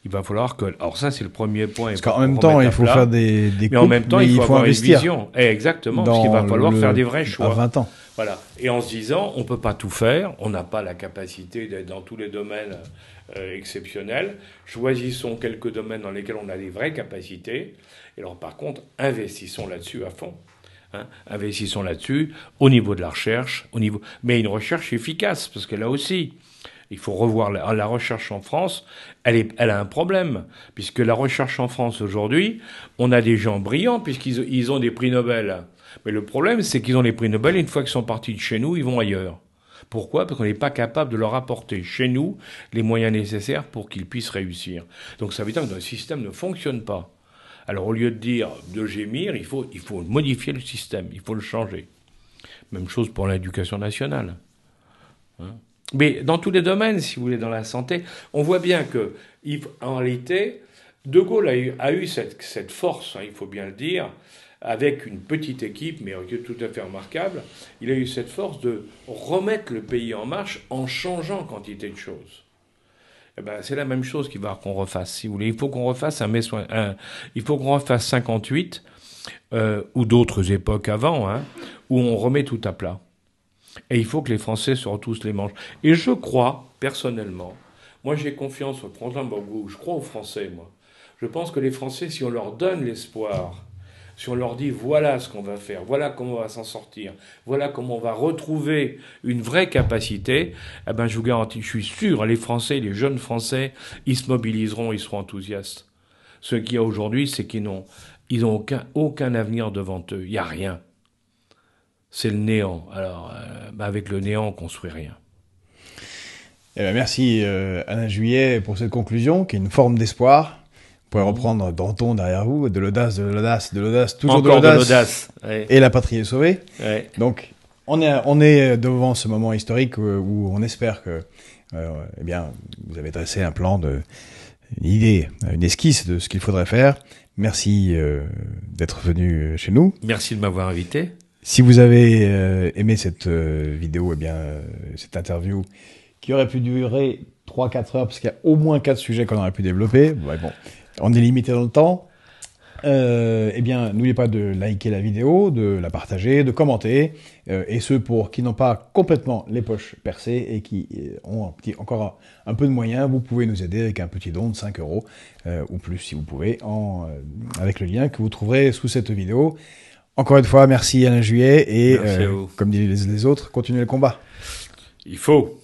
S2: il va falloir que... Alors ça, c'est le premier point.
S1: Parce qu'en même temps, il faut faire des coupes,
S2: mais en même temps, il faut avoir
S1: investir.
S2: Une vision. Exactement, parce qu'il va falloir faire des vrais choix.
S1: À 20 ans.
S2: Voilà. Et en se disant, on ne peut pas tout faire, on n'a pas la capacité d'être dans tous les domaines exceptionnels. Choisissons quelques domaines dans lesquels on a des vraies capacités. Et alors, par contre, investissons là-dessus à fond. Investissons là-dessus, au niveau de la recherche, mais une recherche efficace, parce que là aussi, il faut revoir la recherche en France, elle a un problème, puisque la recherche en France aujourd'hui, on a des gens brillants, puisqu'ils ont des prix Nobel. Mais le problème, c'est qu'ils ont les prix Nobel, et une fois qu'ils sont partis de chez nous, ils vont ailleurs. Pourquoi? Parce qu'on n'est pas capable de leur apporter chez nous les moyens nécessaires pour qu'ils puissent réussir. Donc ça veut dire que notre système ne fonctionne pas. Alors, au lieu de gémir, il faut modifier le système, il faut le changer. Même chose pour l'éducation nationale. Mais dans tous les domaines, si vous voulez, dans la santé, on voit bien que, en réalité, De Gaulle a eu cette force, il faut bien le dire, avec une petite équipe, mais tout à fait remarquable, il a eu cette force de remettre le pays en marche en changeant quantité de choses. C'est la même chose qu'il va qu'on refasse, si vous voulez. Il faut qu'on refasse il faut qu'on refasse 58 ou d'autres époques avant, où on remet tout à plat. Et il faut que les Français se retroussent les manches. Et je crois, personnellement, moi j'ai confiance au président Gbagbo, je crois aux Français, moi. Je pense que les Français, si on leur donne l'espoir Si on leur dit voilà ce qu'on va faire, voilà comment on va s'en sortir, voilà comment on va retrouver une vraie capacité, eh ben je vous garantis, je suis sûr, les Français, les jeunes Français, ils se mobiliseront, ils seront enthousiastes. Ce qu'il y a aujourd'hui, c'est qu'ils n'ont aucun avenir devant eux. Il n'y a rien. C'est le néant. Alors, avec le néant, on ne construit rien.
S1: Eh ben, merci Alain Juillet pour cette conclusion, qui est une forme d'espoir. Vous pouvez reprendre Danton derrière vous, de l'audace, toujours
S2: encore
S1: de l'audace.
S2: Ouais.
S1: Et la patrie est sauvée.
S2: Ouais.
S1: Donc, on est devant ce moment historique où on espère que, eh bien, vous avez dressé un plan une idée, une esquisse de ce qu'il faudrait faire. Merci d'être venu chez nous.
S2: Merci de m'avoir invité.
S1: Si vous avez aimé cette vidéo, eh bien, cette interview, qui aurait pu durer 3-4 heures, parce qu'il y a au moins 4 sujets qu'on aurait pu développer. Ouais, bon, on est limité dans le temps. Eh bien, n'oubliez pas de liker la vidéo, de la partager, de commenter. Et ceux qui n'ont pas complètement les poches percées et qui ont encore un peu de moyens, vous pouvez nous aider avec un petit don de 5 € ou plus si vous pouvez, avec le lien que vous trouverez sous cette vidéo. Encore une fois, merci Alain Juillet et comme disent les autres, continuez le combat.
S2: Il faut.